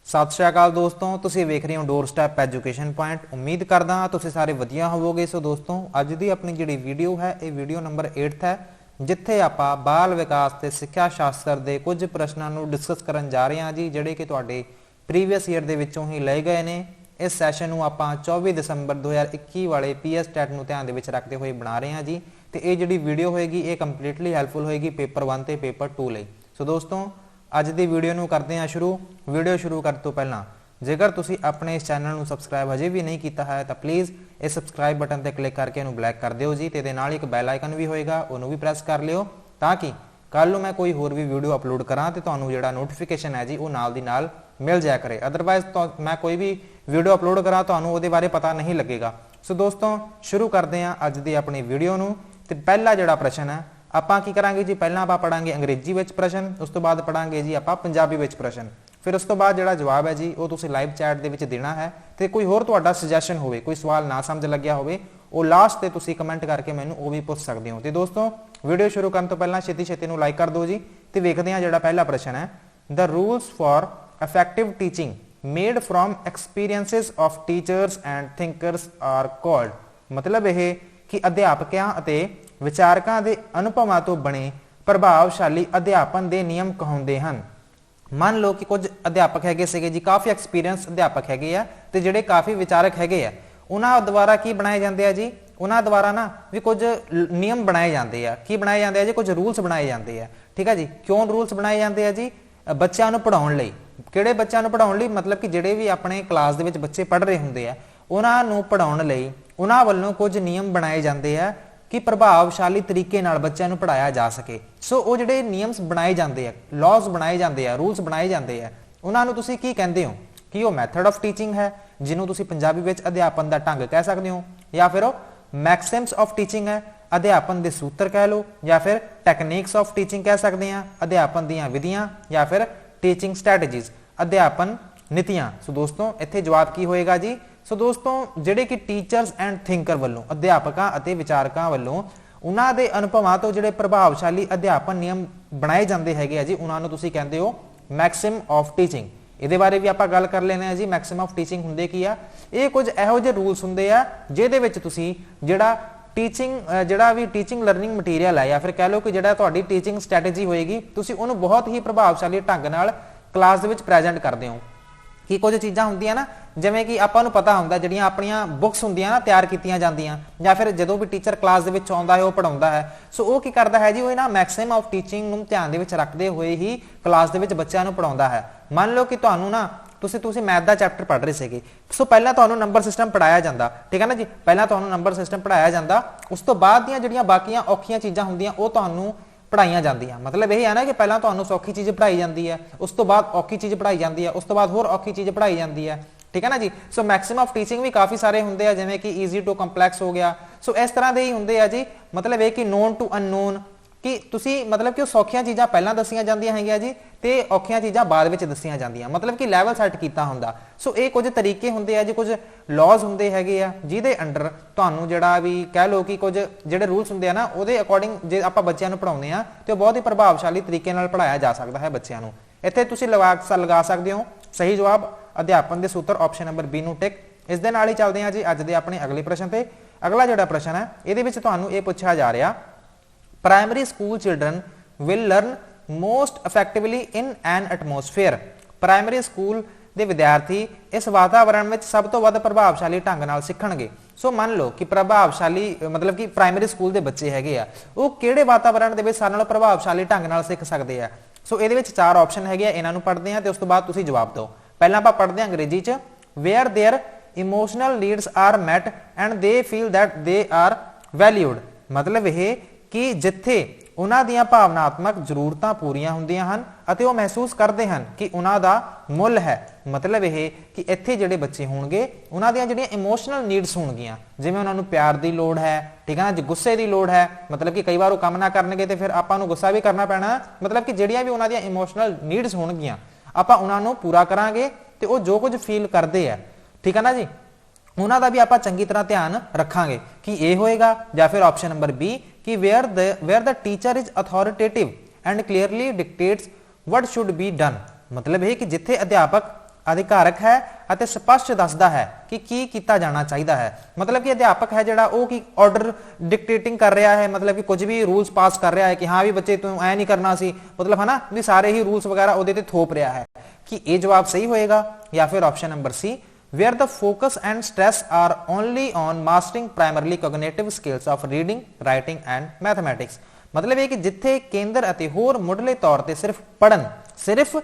सत श्री अकाल दोस्तों, तुसीं वेख रहे हो डोर स्टैप एजुकेशन पॉइंट। उम्मीद करदा तुसीं सारे वधिया होवोगे। सो दोस्तों, अज दी अपनी जिहड़ी वीडियो है ये वीडियो नंबर 8 है, जिथे आपां बाल विकास ते सिक्ख्या शास्त्र दे कुछ प्रश्नां नूं डिस्कस करन जा रहे हां जी, जिहड़े कि तुहाडे प्रीवियस ईयर दे विचों ही लए गए ने। इस सैशन नूं आपां 24 दसंबर 2021 वाले PS टैट नूं ध्यान दे विच रखते हुए बना रहे हां जी। ते ये जिहड़ी वीडियो होएगी ये कंप्लीटली हैल्पफुल होएगी पेपर 1 ते पेपर 2 लई। सो दोस्तों, अज की वीडियो नूं करते हैं शुरू। वीडियो शुरू करने तो पहला जेकर तुसी अपने इस चैनल नूं सबसक्राइब हजे भी नहीं किया है तो प्लीज़ इस सबसक्राइब बटन पर क्लिक करके इन्हूं ब्लैक कर दिओ जी। ते नाल एक बैल आइकन भी होएगा, उन्होंने भी प्रेस कर लिओ ताकि कल मैं कोई होर भी वीडियो अपलोड करा तो तुहानूं जिहड़ा नोटिफिकेशन है जी वो नाल दी नाल मिल जाया करे। अदरवाइज तो मैं कोई भी वीडियो अपलोड करा तुहानूं उहदे बारे पता नहीं लगेगा। सो दोस्तों, शुरू करते हैं अज की अपनी वीडियो नूं। ते पहला जिहड़ा प्रश्न है आपां की करांगे जी, पहला आपां पढ़ांगे अंग्रेजी विच प्रश्न, उस तो बाद पढ़ांगे जी आपां पंजाबी विच प्रश्न। फिर उस तो बाद जिहड़ा जवाब है जी वो तुसीं लाइव चैट दे विच देना है। ते कोई होर तुहाडा सजैशन होवे, कोई सवाल ना समझ लग्या होवे, वो लास्ट ते तुसीं कमेंट करके मैनूं वो भी पूछ सकदे हो। ते दोस्तों, वीडियो शुरू करन तो पहला छेती छेती नूं लाइक कर दो जी। ते वेखदे हां जिहड़ा पहला प्रश्न है, the rules for effective teaching made from experiences of teachers and thinkers are called. मतलब यह कि अध्यापकों ਅਤੇ विचारकों के अनुभवों तो बने प्रभावशाली अध्यापन के नियम कहते हैं। मान लो कि कुछ अध्यापक है जी, काफ़ी एक्सपीरियंस अध्यापक है तो जोड़े काफ़ी विचारक है, उन्होंने द्वारा की बनाए जाते हैं जी, उन्होंने द्वारा ना भी कुछ नियम बनाए जाते हैं। की बनाए जाते हैं जी? कुछ रूल्स बनाए जाते हैं। ठीक है जी। क्यों रूल्स बनाए जाते हैं जी? बच्चों को पढ़ाने लई। किहड़े बच्चों को पढ़ाने लई? मतलब कि जिहड़े भी अपने क्लास दे विच बच्चे पढ़ रहे होंदे आ उन्होंने पढ़ाने लई उन्होंने वालों कुछ नियम बनाए जाते हैं कि प्रभावशाली तरीके नाल बच्चों को पढ़ाया जा सके। सो वो जिहड़े नियम्स बनाए जाते हैं, लॉज बनाए जाते हैं, रूल्स बनाए जाते हैं, उन्होंने तुसीं की कहंदे हो कि वो मैथड ऑफ टीचिंग है, जिन्हों तुसीं पंजाबी विच अध्यापन का ढंग कह सकते हो, या फिर वो मैक्सिम्स ऑफ टीचिंग है, अध्यापन के सूत्र कह लो, या फिर टैकनीक्स ऑफ टीचिंग कह सकते हैं, अध्यापन दीयां विधियां, या फिर टीचिंग स्ट्रैटेजीज, अध्यापन नीतियां। सो दोस्तों, इत्थे जवाब की होएगा जी? सो दोस्तों, जिहड़े कि टीचर्स एंड थिंकर वालों, अध्यापकों और विचारकों वालों उन्हां दे अनुभवां तो जिहड़े प्रभावशाली अध्यापन नियम बनाए जाते हैं जी, उन्होंने तुसीं कहंदे हो मैक्सिम ऑफ टीचिंग। इहदे बारे भी आपां गल कर लेने जी। मैक्सिम ऑफ टीचिंग हुंदे की आ? ये कुछ इहो जिहे रूल्स हुंदे आ जिहदे विच तुसीं जिहड़ा टीचिंग जिहड़ा भी टीचिंग लर्निंग मटीरियल है, या फिर कह लो कि जिहड़ा तुहाडी टीचिंग स्ट्रैटेजी होएगी, तुसीं उहनूं बहुत ही प्रभावशाली ढंग नाल क्लास दे विच प्रेजेंट करदे हो। कि कुछ चीज़ां होंदियां ना, जिवें कि आपां नूं पता हुंदा जिहड़ियां अपणियां बुक्स होंदियां ना तैयार कीतियां जांदियां, या फिर जदों भी टीचर क्लास दे विच आउंदा है वो पढ़ाउंदा है, सो वो की करदा है जी, वो ना मैक्सिमम ऑफ टीचिंग नूं ध्यान दे विच रखदे होए ही क्लास दे विच बच्चों नूं पढ़ाउंदा है। मान लो कि तुहानूं ना तुसीं मैथ का चैप्टर पढ़ रहे थे, सो पहला तुहानूं नंबर सिस्टम पढ़ाया जाता, ठीक है ना जी, पहला तुहानूं नंबर सिस्टम पढ़ाया जाता, उस तो बाद दीयां जिहड़ियां बाकीयां औखियां चीज़ां होंदियां वो तुहानूं पढ़ाइयां जांदियां। मतलब यही है ना कि पहला तुहानूं सौखी चीज़ पढ़ाई जाती है, उस तो बाद औखी चीज़ पढ़ाई जाती है, उस तो बाद होर औखी चीज़ पढ़ाई जाती है। ठीक है ना जी। सो मैक्सिमम ऑफ टीचिंग भी काफ़ी सारे होंगे हैं, जिवें कि ईजी टू कंपलैक्स हो गया। सो इस तरह के ही होंगे हैं जी। मतलब ये कि नोन टू अननोन, कि तुसी मतलब कि सौखियां चीज़ां पहलां दसियां जांदियां हैं जी, ते औखियां चीज़ां बाद विच दसियां जांदियां, मतलब कि लैवल सैट कीता हुंदा। सो ये कुछ तरीके होंगे हैं जी, कुछ लॉज होंगे है जिहदे अंडर तुहानूं जिहड़ा भी कह लो कि कुछ जिहड़े रूल्स होंगे ना उहदे अकॉर्डिंग जे आपां बच्चों नूं पढ़ाउंदे आ ते बहुत ही प्रभावशाली तरीके नाल पढ़ाया जा सकता है बच्चों नूं। इत्थे तुसीं लगा सकते हो सही जवाब अध्यापन के सूत्र ऑप्शन नंबर बी नूं टिक। इस दे नाल ही चलदे हां जी अज दे अपने अगले प्रश्न ते। अगला जिहड़ा प्रश्न है इहदे विच तुहानूं इह पुछिया जा रहा, primary school children will learn most effectively in an atmosphere. Primary school के विद्यार्थी इस वातावरण में सब तो वध प्रभावशाली ढंग नाल सीखणगे। सो मान लो कि प्रभावशाली मतलब कि प्राइमरी स्कूल के बच्चे हैगे आ वो किहड़े वातावरण दे विच सारे नालों प्रभावशाली ढंग नाल सीख सकदे आ। सो इहदे विच 4 ऑप्शन हैगे आ, इन्हां नूं पढ़दे आ ते उस तो बाद तुसीं जवाब दो। पहला आपां पढ़दे आ अंग्रेजी च, where their emotional needs are met and they feel that they are valued. मतलब यह कि जिथे उन्हां दीयां भावनात्मक जरूरतां पूरीआं हुंदियां हन अते वो महसूस करते हैं कि उन्हां दा मुल है। मतलब यह कि इत्थे जिहड़े बच्चे होणगे उन्हां दीयां जिहड़ियां इमोशनल नीड्स होणगियां, जिवें उन्हां नूं प्यार की लोड़ है, ठीक है ना जी, गुस्से की लोड़ है, मतलब कि कई बार वो काम ना करनगे तो फिर आपां नूं गुस्सा भी करना पैना। मतलब कि जिहड़ियां भी उन्हां दीयां इमोशनल नीड्स होणगियां आपां उन्हां नूं पूरा करांगे ते वो जो कुछ फील करते हैं, ठीक है ना जी, उन्हां दा भी आपां चंगी तरह ध्यान रखांगे कि ये होएगा। या फिर ऑप्शन नंबर बी कि where the teacher is authoritative and clearly dictates what should be done. मतलब है कि जिथे अध्यापक ਅਧਿਕਾਰਕ ਹੈ ਅਤੇ ਸਪਸ਼ਟ ਦੱਸਦਾ ਹੈ ਕਿ ਕੀ ਕੀਤਾ ਜਾਣਾ ਚਾਹੀਦਾ ਹੈ। मतलब कि अध्यापक है ਜਿਹੜਾ ਉਹ ਕੀ ਆਰਡਰ ਡਿਕਟੇਟਿੰਗ ਕਰ ਰਿਹਾ ਹੈ, मतलब कि ਕੁਝ ਵੀ ਰੂਲਸ ਪਾਸ ਕਰ ਰਿਹਾ ਹੈ ਕਿ ਹਾਂ ਵੀ ਬੱਚੇ ਤੂੰ ਐ ਨਹੀਂ ਕਰਨਾ ਸੀ, मतलब है ना ਵੀ ਸਾਰੇ ਹੀ ਰੂਲਸ ਵਗੈਰਾ ਉਹਦੇ ਤੇ ਥੋਪ ਰਿਹਾ ਹੈ। ਕਿ ਇਹ ਜਵਾਬ ਸਹੀ ਹੋਏਗਾ ਜਾਂ ਫਿਰ option number C where the focus and stress are only on mastering primarily cognitive skills of reading, writing and mathematics। मतलब ਇਹ ਕਿ ਜਿੱਥੇ ਕੇਂਦਰ ਅਤੇ ਹੋਰ ਮੁੱਢਲੇ ਤੌਰ ਤੇ ਸਿਰਫ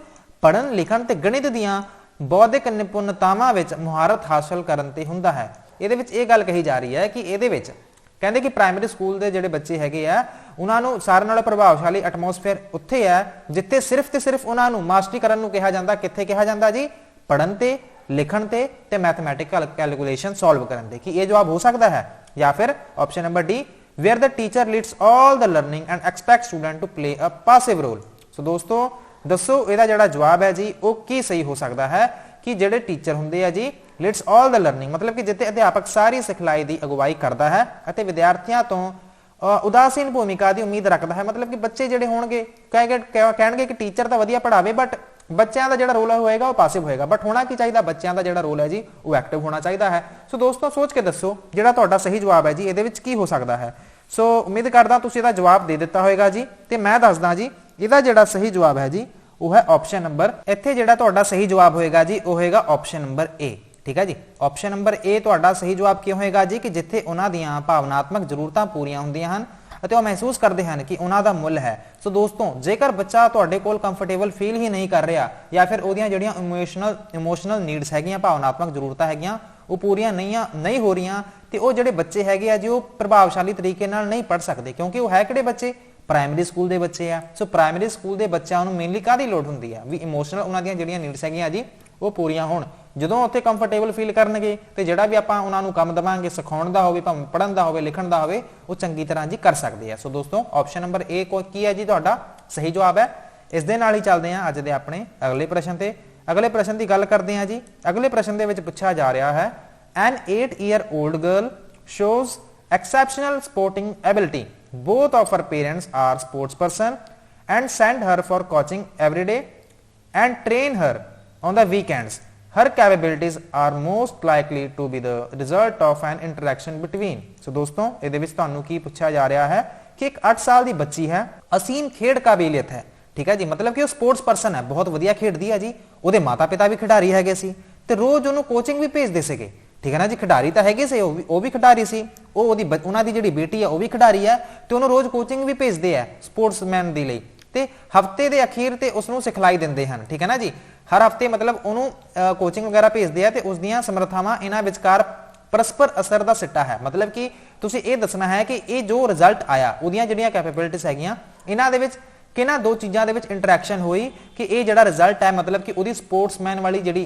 ਪੜਨ ਲਿਖਣ ਤੇ ਗਣਿਤ ਦੀਆਂ ਬੌਧਿਕ ਨਿਪੁੰਨਤਾਵਾਂ ਵਿੱਚ ਮੁਹਾਰਤ ਹਾਸਲ ਕਰਨ ਤੇ ਹੁੰਦਾ ਹੈ। ਇਹਦੇ ਵਿੱਚ ਇਹ ਗੱਲ ਕਹੀ ਜਾ ਰਹੀ ਹੈ ਕਿ ਇਹਦੇ ਵਿੱਚ ਕਹਿੰਦੇ ਕਿ ਪ੍ਰਾਇਮਰੀ ਸਕੂਲ ਦੇ ਜਿਹੜੇ ਬੱਚੇ ਹੈਗੇ ਆ ਉਹਨਾਂ ਨੂੰ ਸਾਰਿਆਂ ਨਾਲੋਂ ਪ੍ਰਭਾਵਸ਼ਾਲੀ ਐਟਮੋਸਫੇਅਰ ਉੱਥੇ ਹੈ ਜਿੱਥੇ ਸਿਰਫ ਤੇ ਸਿਰਫ ਉਹਨਾਂ ਨੂੰ ਮਾਸਟਰੀ ਕਰਨ ਨੂੰ ਕਿਹਾ ਜਾਂਦਾ। ਕਿੱਥੇ ਕਿਹਾ ਜਾਂਦਾ ਜੀ? ਪੜਨ ਤੇ, ਲਿਖਣ ਤੇ ਮੈਥਮੈਟਿਕਲ ਕੈਲਕੂਲੇਸ਼ਨ ਸੋਲਵ ਕਰਨ ਦੇ। ਕਿ ਇਹ ਜਵਾਬ ਹੋ ਸਕਦਾ ਹੈ ਜਾਂ ਫਿਰ option number D where the teacher leads all the learning and expects student to play a passive role। ਸੋ ਦੋਸਤੋ ਦੱਸੋ ਇਹਦਾ ਜਿਹੜਾ ਜਵਾਬ ਹੈ ਜੀ ਉਹ ਕੀ ਸਹੀ ਹੋ ਸਕਦਾ ਹੈ? ਕਿ ਜਿਹੜੇ ਟੀਚਰ ਹੁੰਦੇ ਆ ਜੀ ਲੀਡਸ ਆਲ ਦਾ ਲਰਨਿੰਗ, मतलब कि ਜਿੱਥੇ ਅਧਿਆਪਕ ਸਾਰੀ ਸਿਖਲਾਈ ਦੀ ਅਗਵਾਈ ਕਰਦਾ ਹੈ ਅਤੇ ਵਿਦਿਆਰਥੀਆਂ ਤੋਂ ਉਦਾਸੀਨ ਭੂਮਿਕਾ ਦੀ ਉਮੀਦ ਰੱਖਦਾ ਹੈ। मतलब कि ਬੱਚੇ ਜਿਹੜੇ ਹੋਣਗੇ ਕਹਿਣਗੇ ਕਿ ਟੀਚਰ ਤਾਂ ਵਧੀਆ ਪੜਾਵੇ ਬਟ ਬੱਚਿਆਂ ਦਾ ਜਿਹੜਾ ਰੋਲ ਹੋਏਗਾ ਉਹ ਪਾਸਿਵ ਹੋਏਗਾ। ਬਟ ਹੋਣਾ ਕੀ ਚਾਹੀਦਾ? ਬੱਚਿਆਂ ਦਾ ਜਿਹੜਾ ਰੋਲ ਹੈ ਜੀ ਉਹ ਐਕਟਿਵ ਹੋਣਾ ਚਾਹੀਦਾ ਹੈ। ਸੋ ਦੋਸਤੋ ਸੋਚ ਕੇ ਦੱਸੋ ਜਿਹੜਾ ਤੁਹਾਡਾ ਸਹੀ ਜਵਾਬ ਹੈ ਜੀ ਇਹਦੇ ਵਿੱਚ ਕੀ ਹੋ ਸਕਦਾ ਹੈ। ਸੋ ਉਮੀਦ ਕਰਦਾ ਤੁਸੀਂ ਇਹਦਾ ਜਵਾਬ ਦੇ ਦਿੱਤਾ ਹੋਵੇਗਾ ਜੀ ਤੇ ਮੈਂ ਦੱਸਦਾ ਜੀ ਇਹਦਾ ਜਿਹੜਾ ਸਹੀ ਜਵਾਬ ਹੈ ਜੀ ਉਹ ਹੈ ਆਪਸ਼ਨ ਨੰਬਰ, ਇੱਥੇ ਜਿਹੜਾ ਤੁਹਾਡਾ ਸਹੀ ਜਵਾਬ ਹੋਏਗਾ ਜੀ ਉਹ ਹੋਏਗਾ ਆਪਸ਼ਨ ਨੰਬਰ ਏ। ਠੀਕ ਹੈ ਜੀ, ਆਪਸ਼ਨ ਨੰਬਰ ਏ ਤੁਹਾਡਾ ਸਹੀ ਜਵਾਬ ਕਿਉਂ ਹੋਏਗਾ ਜੀ? ਕਿ ਜਿੱਥੇ ਉਹਨਾਂ ਦੀਆਂ ਭਾਵਨਾਤਮਕ ਜ਼ਰੂਰਤਾਂ ਪੂਰੀਆਂ ਹੁੰਦੀਆਂ ਹਨ ਅਤੇ ਉਹ ਮਹਿਸੂਸ ਕਰਦੇ ਹਨ ਕਿ ਉਹਨਾਂ ਦਾ ਮੁੱਲ ਹੈ। ਸੋ ਦੋਸਤੋ ਜੇਕਰ ਬੱਚਾ ਤੁਹਾਡੇ ਕੋਲ ਕੰਫਰਟੇਬਲ ਫੀਲ ਹੀ ਨਹੀਂ ਕਰ ਰਿਹਾ ਜਾਂ ਫਿਰ ਉਹਦੀਆਂ ਜਿਹੜੀਆਂ ਇਮੋਸ਼ਨਲ ਨੀਡਸ ਹੈਗੀਆਂ, ਭਾਵਨਾਤਮਕ ਜ਼ਰੂਰਤਾਂ ਹੈਗੀਆਂ ਉਹ ਪੂਰੀਆਂ ਨਹੀਂ ਹੋ ਰਹੀਆਂ ਤੇ ਉਹ ਜਿਹੜੇ ਬੱਚੇ ਹੈਗੇ ਆ ਜੀ ਉਹ ਪ੍ਰਭਾਵਸ਼ਾਲੀ ਤਰੀਕੇ ਨਾਲ ਨਹੀਂ ਪੜ ਸਕਦੇ ਕਿਉਂਕਿ ਉਹ ਹੈ ਕਿਹੜੇ ਬੱਚੇ? ਪ੍ਰਾਇਮਰੀ ਸਕੂਲ ਦੇ ਬੱਚੇ ਆ। ਸੋ ਪ੍ਰਾਇਮਰੀ ਸਕੂਲ ਦੇ ਬੱਚਿਆਂ ਨੂੰ ਮੇਨਲੀ ਕਾਹਦੀ ਲੋੜ ਹੁੰਦੀ ਆ? ਵੀ ਇਮੋਸ਼ਨਲ ਉਹਨਾਂ ਦੀਆਂ ਜਿਹੜੀਆਂ ਨੀਡਸ ਹੈਗੀਆਂ ਜੀ ਉਹ ਪੂਰੀਆਂ ਹੋਣ। ਜਦੋਂ ਉੱਥੇ ਕੰਫਰਟੇਬਲ ਫੀਲ ਕਰਨਗੇ ਤੇ ਜਿਹੜਾ ਵੀ ਆਪਾਂ ਉਹਨਾਂ ਨੂੰ ਕੰਮ ਦਵਾਂਗੇ ਸਿਖਾਉਣ ਦਾ ਹੋਵੇ, ਭਾਵੇਂ ਪੜਨ ਦਾ ਹੋਵੇ, ਲਿਖਣ ਦਾ ਹੋਵੇ, ਉਹ ਚੰਗੀ ਤਰ੍ਹਾਂ ਜੀ ਕਰ ਸਕਦੇ ਆ। ਸੋ ਦੋਸਤੋ ਆਪਸ਼ਨ ਨੰਬਰ ਏ ਕੀ ਹੈ ਜੀ ਤੁਹਾਡਾ ਸਹੀ ਜਵਾਬ ਹੈ। ਇਸ ਦੇ ਨਾਲ ਹੀ ਚੱਲਦੇ ਆ ਅੱਜ ਦੇ ਆਪਣੇ ਅਗਲੇ ਪ੍ਰਸ਼ਨ ਤੇ। ਅਗਲੇ ਪ੍ਰਸ਼ਨ ਦੀ ਗੱਲ ਕਰਦੇ ਆ ਜੀ। ਅਗਲੇ ਪ੍ਰਸ਼ਨ ਦੇ ਵਿੱਚ ਪੁੱਛਿਆ ਜਾ ਰਿਹਾ ਹੈ an 8-year-old girl shows exceptional sporting ability, both of her parents are sports person and send her for coaching every day and train her on the weekends. Her capabilities are most likely to be the result of an interaction between। ਸੋ ਦੋਸਤੋ ਇਹਦੇ ਵਿੱਚ ਤੁਹਾਨੂੰ ਕੀ ਪੁੱਛਿਆ ਜਾ ਰਿਹਾ ਹੈ ਕਿ ਇੱਕ 8 ਸਾਲ ਦੀ ਬੱਚੀ ਹੈ, ਅਸੀਮ ਖੇਡ ਕਾਬਲੀਅਤ ਹੈ। ਠੀਕ ਹੈ ਜੀ, मतलब कि ਉਹ ਸਪੋਰਟਸ ਪਰਸਨ ਹੈ, ਬਹੁਤ ਵਧੀਆ ਖੇਡਦੀ ਹੈ ਜੀ। ਉਹਦੇ ਮਾਤਾ ਪਿਤਾ ਵੀ ਖਿਡਾਰੀ ਹੈਗੇ ਸੀ ਤੇ ਰੋਜ਼ ਉਹਨੂੰ ਕੋਚਿੰਗ ਵੀ ਭੇਜਦੇ ਸੀਗੇ। ਠੀਕ ਹੈ ਨਾ ਜੀ, ਖਿਡਾਰੀ ਤਾਂ ਹੈਗੇ ਸੀ, ਉਹ ਵੀ ਖਿਡਾਰੀ ਸੀ, ਉਹਨਾਂ ਦੀ ਜਿਹੜੀ ਬੇਟੀ ਹੈ ਉਹ ਵੀ ਖਿਡਾਰੀ ਹੈ ਤੇ ਉਹਨੂੰ ਰੋਜ਼ ਕੋਚਿੰਗ ਵੀ ਭੇਜਦੇ ਆ ਸਪੋਰਟਸਮੈਨ ਦੇ ਲਈ ਤੇ ਹਫਤੇ ਦੇ ਅਖੀਰ ਤੇ ਉਸ ਨੂੰ ਸਿਖਲਾਈ ਦਿੰਦੇ ਹਨ। ਠੀਕ ਹੈ ਨਾ ਜੀ, ਹਰ ਹਫਤੇ मतलब ਉਹਨੂੰ ਕੋਚਿੰਗ ਵਗੈਰਾ ਭੇਜਦੇ ਆ ਤੇ ਉਸ ਦੀਆਂ ਸਮਰੱਥਾਵਾਂ ਇਹਨਾਂ ਵਿਚਕਾਰ ਪਰਸਪਰ ਅਸਰ ਦਾ ਸਿੱਟਾ ਹੈ। मतलब कि ਤੁਸੀਂ ਇਹ ਦੱਸਣਾ ਹੈ ਕਿ ਇਹ ਜੋ ਰਿਜ਼ਲਟ ਆਇਆ ਉਹਦੀਆਂ ਜਿਹੜੀਆਂ ਕੈਪੇਬਿਲਿਟੀਜ਼ ਹੈਗੀਆਂ ਇਹਨਾਂ ਦੇ ਵਿੱਚ ਕਿਹਨਾਂ ਦੋ ਚੀਜ਼ਾਂ ਦੇ ਵਿੱਚ ਇੰਟਰੈਕਸ਼ਨ ਹੋਈ ਕਿ ਇਹ ਜਿਹੜਾ ਰਿਜ਼ਲਟ ਹੈ मतलब कि ਉਹਦੀ ਸਪੋਰਟਸਮੈਨ ਵਾਲੀ ਜਿਹੜੀ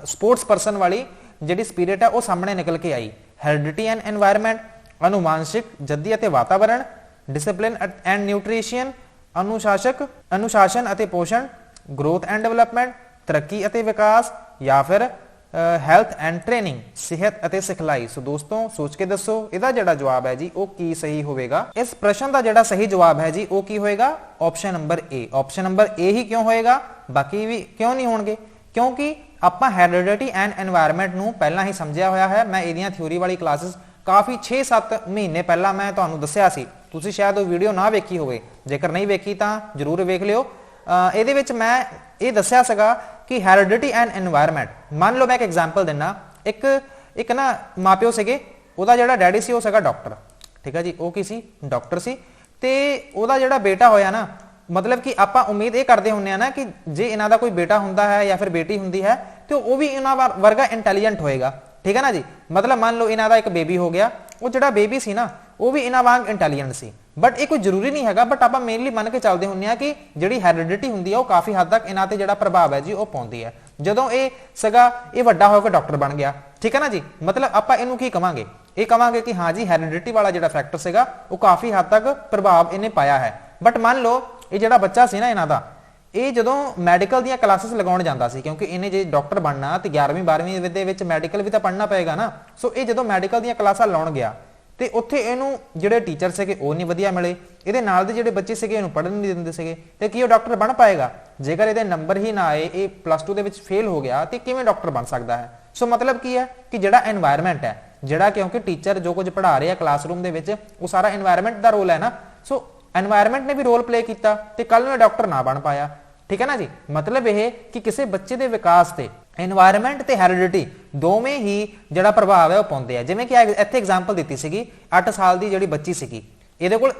ਸਪੋਰਟਸ ਪਰਸਨ ਵਾਲੀ ਜਿਹੜੀ ਸਪਿਰਿਟ ਹੈ ਉਹ ਸਾਹਮਣੇ ਨਿਕਲ ਕੇ ਆਈ। ਹੈਰੀਡਿਟੀ ਐਂਡ ਐਨਵਾਇਰਨਮੈਂਟ, ਅਨੁਮਾਨਸਿਕ ਜੱਦੀ ਅਤੇ ਵਾਤਾਵਰਣ, ਡਿਸਪਲਿਨ ਐਂਡ ਨਿਊਟ੍ਰੀਸ਼ਨ, ਅਨੁਸ਼ਾਸਨ ਅਤੇ ਪੋਸ਼ਣ, ਗਰੋਥ ਐਂਡ ਡਿਵੈਲਪਮੈਂਟ, ਤਰੱਕੀ ਅਤੇ ਵਿਕਾਸ ਜਾਂ ਫਿਰ ਹੈਲਥ ਐਂਡ ਟ੍ਰੇਨਿੰਗ, ਸਿਹਤ ਅਤੇ ਸਿਖਲਾਈ। ਸੋ ਦੋਸਤੋ ਸੋਚ ਕੇ ਦੱਸੋ ਇਹਦਾ ਜਿਹੜਾ ਜਵਾਬ ਹੈ ਜੀ ਉਹ ਕੀ ਸਹੀ ਹੋਵੇਗਾ। ਇਸ ਪ੍ਰਸ਼ਨ ਦਾ ਜਿਹੜਾ ਸਹੀ ਜਵਾਬ ਹੈ ਜੀ ਉਹ ਕੀ ਹੋਏਗਾ? ਆਪਸ਼ਨ ਨੰਬਰ ਏ। ਆਪਸ਼ਨ ਨੰਬਰ ਏ ਹੀ ਕਿਉਂ ਹੋਏਗਾ? ਬਾਕੀ ਵੀ ਕਿਉਂ ਨਹੀਂ ਹੋਣਗੇ? ਕਿਉਂਕਿ ਆਪਾਂ ਹੈਰੀਡਿਟੀ ਐਂਡ ਐਨਵਾਇਰਨਮੈਂਟ ਨੂੰ ਪਹਿਲਾਂ ਹੀ ਸਮਝਿਆ ਹੋਇਆ ਹੈ। ਮੈਂ ਇਹਦੀਆਂ ਥਿਊਰੀ ਵਾਲੀ ਕਲਾਸਿਸ ਕਾਫੀ 6-7 ਮਹੀਨੇ ਪਹਿਲਾਂ ਮੈਂ ਤੁਹਾਨੂੰ ਦੱਸਿਆ ਸੀ, ਤੁਸੀਂ ਸ਼ਾਇਦ ਉਹ ਵੀਡੀਓ ਨਾ ਵੇਖੀ ਹੋਵੇ, ਜੇਕਰ ਨਹੀਂ ਵੇਖੀ ਤਾਂ ਜ਼ਰੂਰ ਵੇਖ ਲਿਓ। ਇਹਦੇ ਵਿੱਚ ਮੈਂ ਇਹ ਦੱਸਿਆ ਸੀਗਾ ਕਿ ਹੈਰੀਡਿਟੀ ਐਂਡ ਐਨਵਾਇਰਨਮੈਂਟ, ਮੰਨ ਲਓ ਮੈਂ ਇੱਕ ਐਗਜ਼ਾਮਪਲ ਦਿੰਨਾ, ਇੱਕ ਨਾ ਮਾਪਿਓ ਸੀਗੇ, ਉਹਦਾ ਜਿਹੜਾ ਡੈਡੀ ਸੀ ਉਹ ਸੀਗਾ ਡਾਕਟਰ। ਠੀਕ ਹੈ ਜੀ, ਉਹ ਕੀ ਸੀ? ਡਾਕਟਰ ਸੀ ਤੇ ਉਹਦਾ ਜਿਹੜਾ ਬੇਟਾ ਹੋਇਆ ਨਾ मतलब कि ਆਪਾਂ ਉਮੀਦ ਇਹ ਕਰਦੇ ਹੁੰਨੇ ਆ ਨਾ ਕਿ ਜੇ ਇਹਨਾਂ ਦਾ ਕੋਈ ਬੇਟਾ ਹੁੰਦਾ ਹੈ ਜਾਂ ਫਿਰ ਬੇਟੀ ਹੁੰਦੀ ਹੈ ਤੇ ਉਹ ਵੀ ਇਹਨਾਂ ਵਰਗਾ ਇੰਟੈਲੀਜੈਂਟ ਹੋਏਗਾ। ਠੀਕ ਹੈ ਨਾ ਜੀ, मतलब ਮੰਨ ਲਓ ਇਹਨਾਂ ਦਾ ਇੱਕ ਬੇਬੀ ਹੋ ਗਿਆ, ਉਹ ਜਿਹੜਾ ਬੇਬੀ ਸੀ ਨਾ ਉਹ ਵੀ ਇਹਨਾਂ ਵਾਂਗ ਇੰਟੈਲੀਜੈਂਟ ਸੀ। ਬਟ ਇਹ ਕੋਈ ਜ਼ਰੂਰੀ ਨਹੀਂ ਹੈਗਾ, ਬਟ ਆਪਾਂ ਮੇਨਲੀ ਮੰਨ ਕੇ ਚੱਲਦੇ ਹੁੰਨੇ ਆ ਕਿ ਜਿਹੜੀ ਹੈਰੀਡਿਟੀ ਹੁੰਦੀ ਆ ਉਹ ਕਾਫੀ ਹੱਦ ਤੱਕ ਇਹਨਾਂ ਤੇ ਜਿਹੜਾ ਪ੍ਰਭਾਵ ਹੈ ਜੀ ਉਹ ਪਾਉਂਦੀ ਹੈ। ਜਦੋਂ ਇਹ ਵੱਡਾ ਹੋ ਕੇ ਡਾਕਟਰ ਬਣ ਗਿਆ, ਠੀਕ ਹੈ ਨਾ ਜੀ, मतलब ਆਪਾਂ ਇਹਨੂੰ ਕੀ ਕਵਾਂਗੇ? ਇਹ ਕਵਾਂਗੇ ਕਿ ਹਾਂ ਜੀ ਹੈਰੀਡਿਟੀ ਵਾਲਾ ਜਿਹੜਾ ਫੈਕਟਰ ਸੀਗਾ ਉਹ ਕਾਫੀ ਹੱਦ ਤੱਕ ਪ੍ਰਭਾਵ ਇਹਨੇ ਪਾਇਆ ਹੈ। ਬਟ ਮੰਨ ਲਓ ਇਹ ਜਿਹੜਾ ਬੱਚਾ ਸੀ ਨਾ ਇਹਨਾਂ ਦਾ, ਇਹ ਜਦੋਂ ਮੈਡੀਕਲ ਦੀਆਂ ਕਲਾਸਿਸ ਲਗਾਉਣ ਜਾਂਦਾ ਸੀ, ਕਿਉਂਕਿ ਇਹਨੇ ਜੇ ਡਾਕਟਰ ਬਣਨਾ ਤੇ 11ਵੀਂ 12ਵੀਂ ਦੇ ਵਿੱਚ ਮੈਡੀਕਲ ਵੀ ਤਾਂ ਪੜ੍ਹਨਾ ਪਏਗਾ ਨਾ। ਸੋ ਇਹ ਜਦੋਂ ਮੈਡੀਕਲ ਦੀਆਂ ਕਲਾਸਾਂ ਲਾਉਣ ਗਿਆ ਤੇ ਉੱਥੇ ਇਹਨੂੰ ਜਿਹੜੇ ਟੀਚਰ ਸੀਗੇ ਉਹ ਨਹੀਂ ਵਧੀਆ ਮਿਲੇ, ਇਹਦੇ ਨਾਲ ਦੇ ਜਿਹੜੇ ਬੱਚੇ ਸੀਗੇ ਇਹਨੂੰ ਪੜ੍ਹਨ ਨਹੀਂ ਦਿੰਦੇ ਸੀਗੇ, ਤੇ ਕੀ ਉਹ ਡਾਕਟਰ ਬਣ ਪਾਏਗਾ? ਜੇਕਰ ਇਹਦੇ ਨੰਬਰ ਹੀ ਨਾ ਆਏ, ਇਹ +2 ਦੇ ਵਿੱਚ ਫੇਲ ਹੋ ਗਿਆ, ਤੇ ਕਿਵੇਂ ਡਾਕਟਰ ਬਣ ਸਕਦਾ ਹੈ? ਸੋ ਮਤਲਬ ਕੀ ਹੈ ਕਿ ਜਿਹੜਾ এনवायरमेंट ਹੈ, ਜਿਹੜਾ ਕਿਉਂਕਿ ਟੀਚਰ ਜੋ ਕੁਝ ਪੜ੍ਹਾ ਰਿਹਾ ਕਲਾਸਰੂਮ ਦੇ ਵਿੱਚ ਉਹ ਸਾਰਾ এনवायरमेंट ਦਾ ਰੋਲ ਹੈ ਨਾ। ਸੋ এনवायरमेंट ਨੇ ਵੀ ਰੋਲ ਪਲੇ ਕੀਤਾ ਤੇ ਕੱਲ ਨੂੰ ਇਹ ਡਾਕਟਰ ਨਾ ਬਣ ਪਾਇਆ। ਠੀਕ ਹੈ ਨਾ ਜੀ। ਮਤਲਬ ਇਹ ਕਿ ਕਿਸੇ ਬੱਚੇ ਦੇ ਵਿਕਾਸ ਤੇ এনवायरमेंट ਤੇ ਹੈਰੀਡਿਟੀ ਦੋਵੇਂ ਹੀ ਜਿਹੜਾ ਪ੍ਰਭਾਵ ਹੈ ਉਹ ਪਾਉਂਦੇ ਆ। ਜਿਵੇਂ ਕਿ ਇੱਥੇ ਐਗਜ਼ਾਮਪਲ ਦਿੱਤੀ ਸੀਗੀ, 8 ਸਾਲ ਦੀ ਜਿਹੜੀ ਬੱਚੀ ਸੀਗੀ, ਇਹਦੇ ਕੋਲ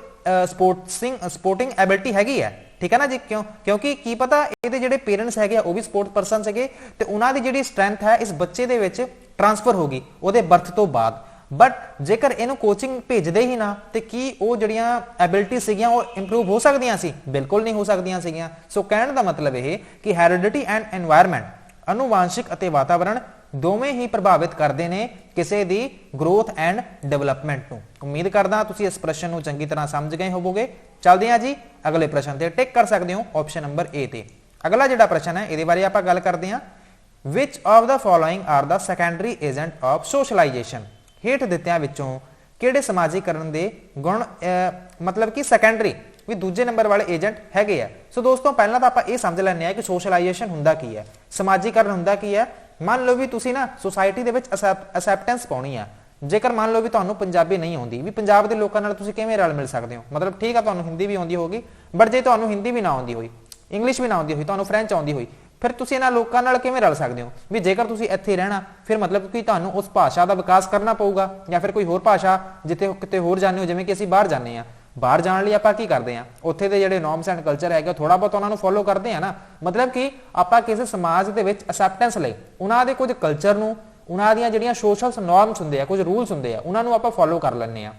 ਸਪੋਰਟਿੰਗ ਐਬਿਲਿਟੀ ਹੈਗੀ ਹੈ। ਠੀਕ ਹੈ ਨਾ ਜੀ। ਕਿਉਂਕਿ ਕੀ ਪਤਾ ਇਹਦੇ ਜਿਹੜੇ ਪੇਰੈਂਟਸ ਹੈਗੇ ਆ ਉਹ ਵੀ ਸਪੋਰਟ ਪਰਸਨ ਸੀਗੇ, ਤੇ ਉਹਨਾਂ ਦੀ ਜਿਹੜੀ ਸਟਰੈਂਥ ਹੈ ਇਸ ਬੱਚੇ ਦੇ ਵਿੱਚ ਟ੍ਰਾਂਸਫਰ ਹੋ ਗਈ ਉਹਦੇ ਬਰਥ ਤੋਂ ਬਾਅਦ। ਬਟ ਜੇਕਰ ਇਹਨੂੰ ਕੋਚਿੰਗ ਭੇਜਦੇ ਹੀ ਨਾ, ਤੇ ਕੀ ਉਹ ਜਿਹੜੀਆਂ ਐਬਿਲਿਟੀ ਸੀਗੀਆਂ ਉਹ ਇੰਪਰੂਵ ਹੋ ਸਕਦੀਆਂ ਸੀ? ਬਿਲਕੁਲ ਨਹੀਂ ਹੋ ਸਕਦੀਆਂ ਸੀਗੀਆਂ। ਸੋ ਕਹਿਣ ਦਾ ਮਤਲਬ ਇਹ ਕਿ ਹੈਰੀਡਿਟੀ ਐਂਡ এনवायरमेंट, ਅਨੁਵਾਂਸ਼ਿਕ ਅਤੇ ਵਾਤਾਵਰਣ ਦੋਵੇਂ ਹੀ ਪ੍ਰਭਾਵਿਤ ਕਰਦੇ ਨੇ ਕਿਸੇ ਦੀ ਗਰੋਥ ਐਂਡ ਡਿਵੈਲਪਮੈਂਟ ਨੂੰ। ਉਮੀਦ ਕਰਦਾ ਤੁਸੀਂ ਇਸ ਪ੍ਰਸ਼ਨ ਨੂੰ ਚੰਗੀ ਤਰ੍ਹਾਂ ਸਮਝ ਗਏ ਹੋਵੋਗੇ। ਚੱਲਦੇ ਹਾਂ ਜੀ ਅਗਲੇ ਪ੍ਰਸ਼ਨ ਤੇ। ਟਿਕ ਕਰ ਸਕਦੇ ਹੋ ਆਪਸ਼ਨ ਨੰਬਰ ਏ ਤੇ। ਅਗਲਾ ਜਿਹੜਾ ਪ੍ਰਸ਼ਨ ਹੈ ਇਹਦੇ ਬਾਰੇ ਆਪਾਂ ਗੱਲ ਕਰਦੇ ਹਾਂ। Which of the following are the secondary agent of socialization? ਹੇਠ ਦਿੱਤਿਆਂ ਵਿੱਚੋਂ ਕਿਹੜੇ ਸਮਾਜੀਕਰਨ ਦੇ ਗੁਣ ਮਤਲਬ ਕਿ ਸੈਕੰਡਰੀ ਵੀ ਦੂਜੇ ਨੰਬਰ ਵਾਲੇ ਏਜੰਟ ਹੈਗੇ ਆ? ਸੋ ਦੋਸਤੋ ਪਹਿਲਾਂ ਤਾਂ ਆਪਾਂ ਇਹ ਸਮਝ ਲੈਂਦੇ ਆ ਕਿ ਸੋਸ਼ਲਾਈਜੇਸ਼ਨ ਹੁੰਦਾ ਕੀ ਹੈ, ਸਮਾਜੀਕਰਨ ਹੁੰਦਾ ਕੀ ਹੈ। ਮੰਨ ਲਓ ਵੀ ਤੁਸੀਂ ਨਾ ਸੁਸਾਇਟੀ ਦੇ ਵਿੱਚ ਅਸੈਪਟੈਂਸ ਪਾਉਣੀ ਆ। ਜੇਕਰ ਮੰਨ ਲਓ ਵੀ ਤੁਹਾਨੂੰ ਪੰਜਾਬੀ ਨਹੀਂ ਆਉਂਦੀ, ਵੀ ਪੰਜਾਬ ਦੇ ਲੋਕਾਂ ਨਾਲ ਤੁਸੀਂ ਕਿਵੇਂ ਰਲ ਮਿਲ ਸਕਦੇ ਹੋ? ਮਤਲਬ ਠੀਕ ਆ ਤੁਹਾਨੂੰ ਹਿੰਦੀ ਵੀ ਆਉਂਦੀ ਹੋਗੀ, ਬਟ ਜੇ ਤੁਹਾਨੂੰ ਹਿੰਦੀ ਵੀ ਨਾ ਆਉਂਦੀ ਹੋਈ, ਇੰਗਲਿਸ਼ ਵੀ ਨਾ ਆਉਂਦੀ ਹੋਈ, ਤੁਹਾਨੂੰ ਫ੍ਰੈਂਚ ਆਉਂਦੀ ਹੋਈ, ਫਿਰ ਤੁਸੀਂ ਇਹਨਾਂ ਲੋਕਾਂ ਨਾਲ ਕਿਵੇਂ ਰਲ ਸਕਦੇ ਹੋ? ਵੀ ਜੇਕਰ ਤੁਸੀਂ ਇੱਥੇ ਰਹਿਣਾ, ਫਿਰ ਮਤਲਬ ਕਿ ਤੁਹਾਨੂੰ ਉਸ ਭਾਸ਼ਾ ਦਾ ਵਿਕਾਸ ਕਰਨਾ ਪਊਗਾ, ਜਾਂ ਫਿਰ ਕੋਈ ਹੋਰ ਭਾਸ਼ਾ ਜਿੱਥੇ ਕਿਤੇ ਹੋਰ ਜਾਂਦੇ ਹੋ, ਜਿਵੇਂ ਕਿ ਅਸੀਂ ਬਾਹਰ ਜਾਂਦੇ ਆ। ਬਾਹਰ ਜਾਣ ਲਈ ਆਪਾਂ ਕੀ ਕਰਦੇ ਆ? ਉੱਥੇ ਦੇ ਜਿਹੜੇ ਨੋਰਮਸ ਐਂਡ ਕਲਚਰ ਹੈਗੇ ਥੋੜਾ ਬਹੁਤ ਉਹਨਾਂ ਨੂੰ ਫੋਲੋ ਕਰਦੇ ਆ ਨਾ। ਮਤਲਬ ਕਿ ਆਪਾਂ ਕਿਸੇ ਸਮਾਜ ਦੇ ਵਿੱਚ ਅਸੈਪਟੈਂਸ ਲਈ ਉਹਨਾਂ ਦੇ ਕੁਝ ਕਲਚਰ ਨੂੰ, ਉਹਨਾਂ ਦੀਆਂ ਜਿਹੜੀਆਂ ਸੋਸ਼ਲ ਨੋਰਮਸ ਹੁੰਦੇ ਆ, ਕੁਝ ਰੂਲਸ ਹੁੰਦੇ ਆ, ਉਹਨਾਂ ਨੂੰ ਆਪਾਂ ਫੋਲੋ ਕਰ ਲੈਂਦੇ ਆ।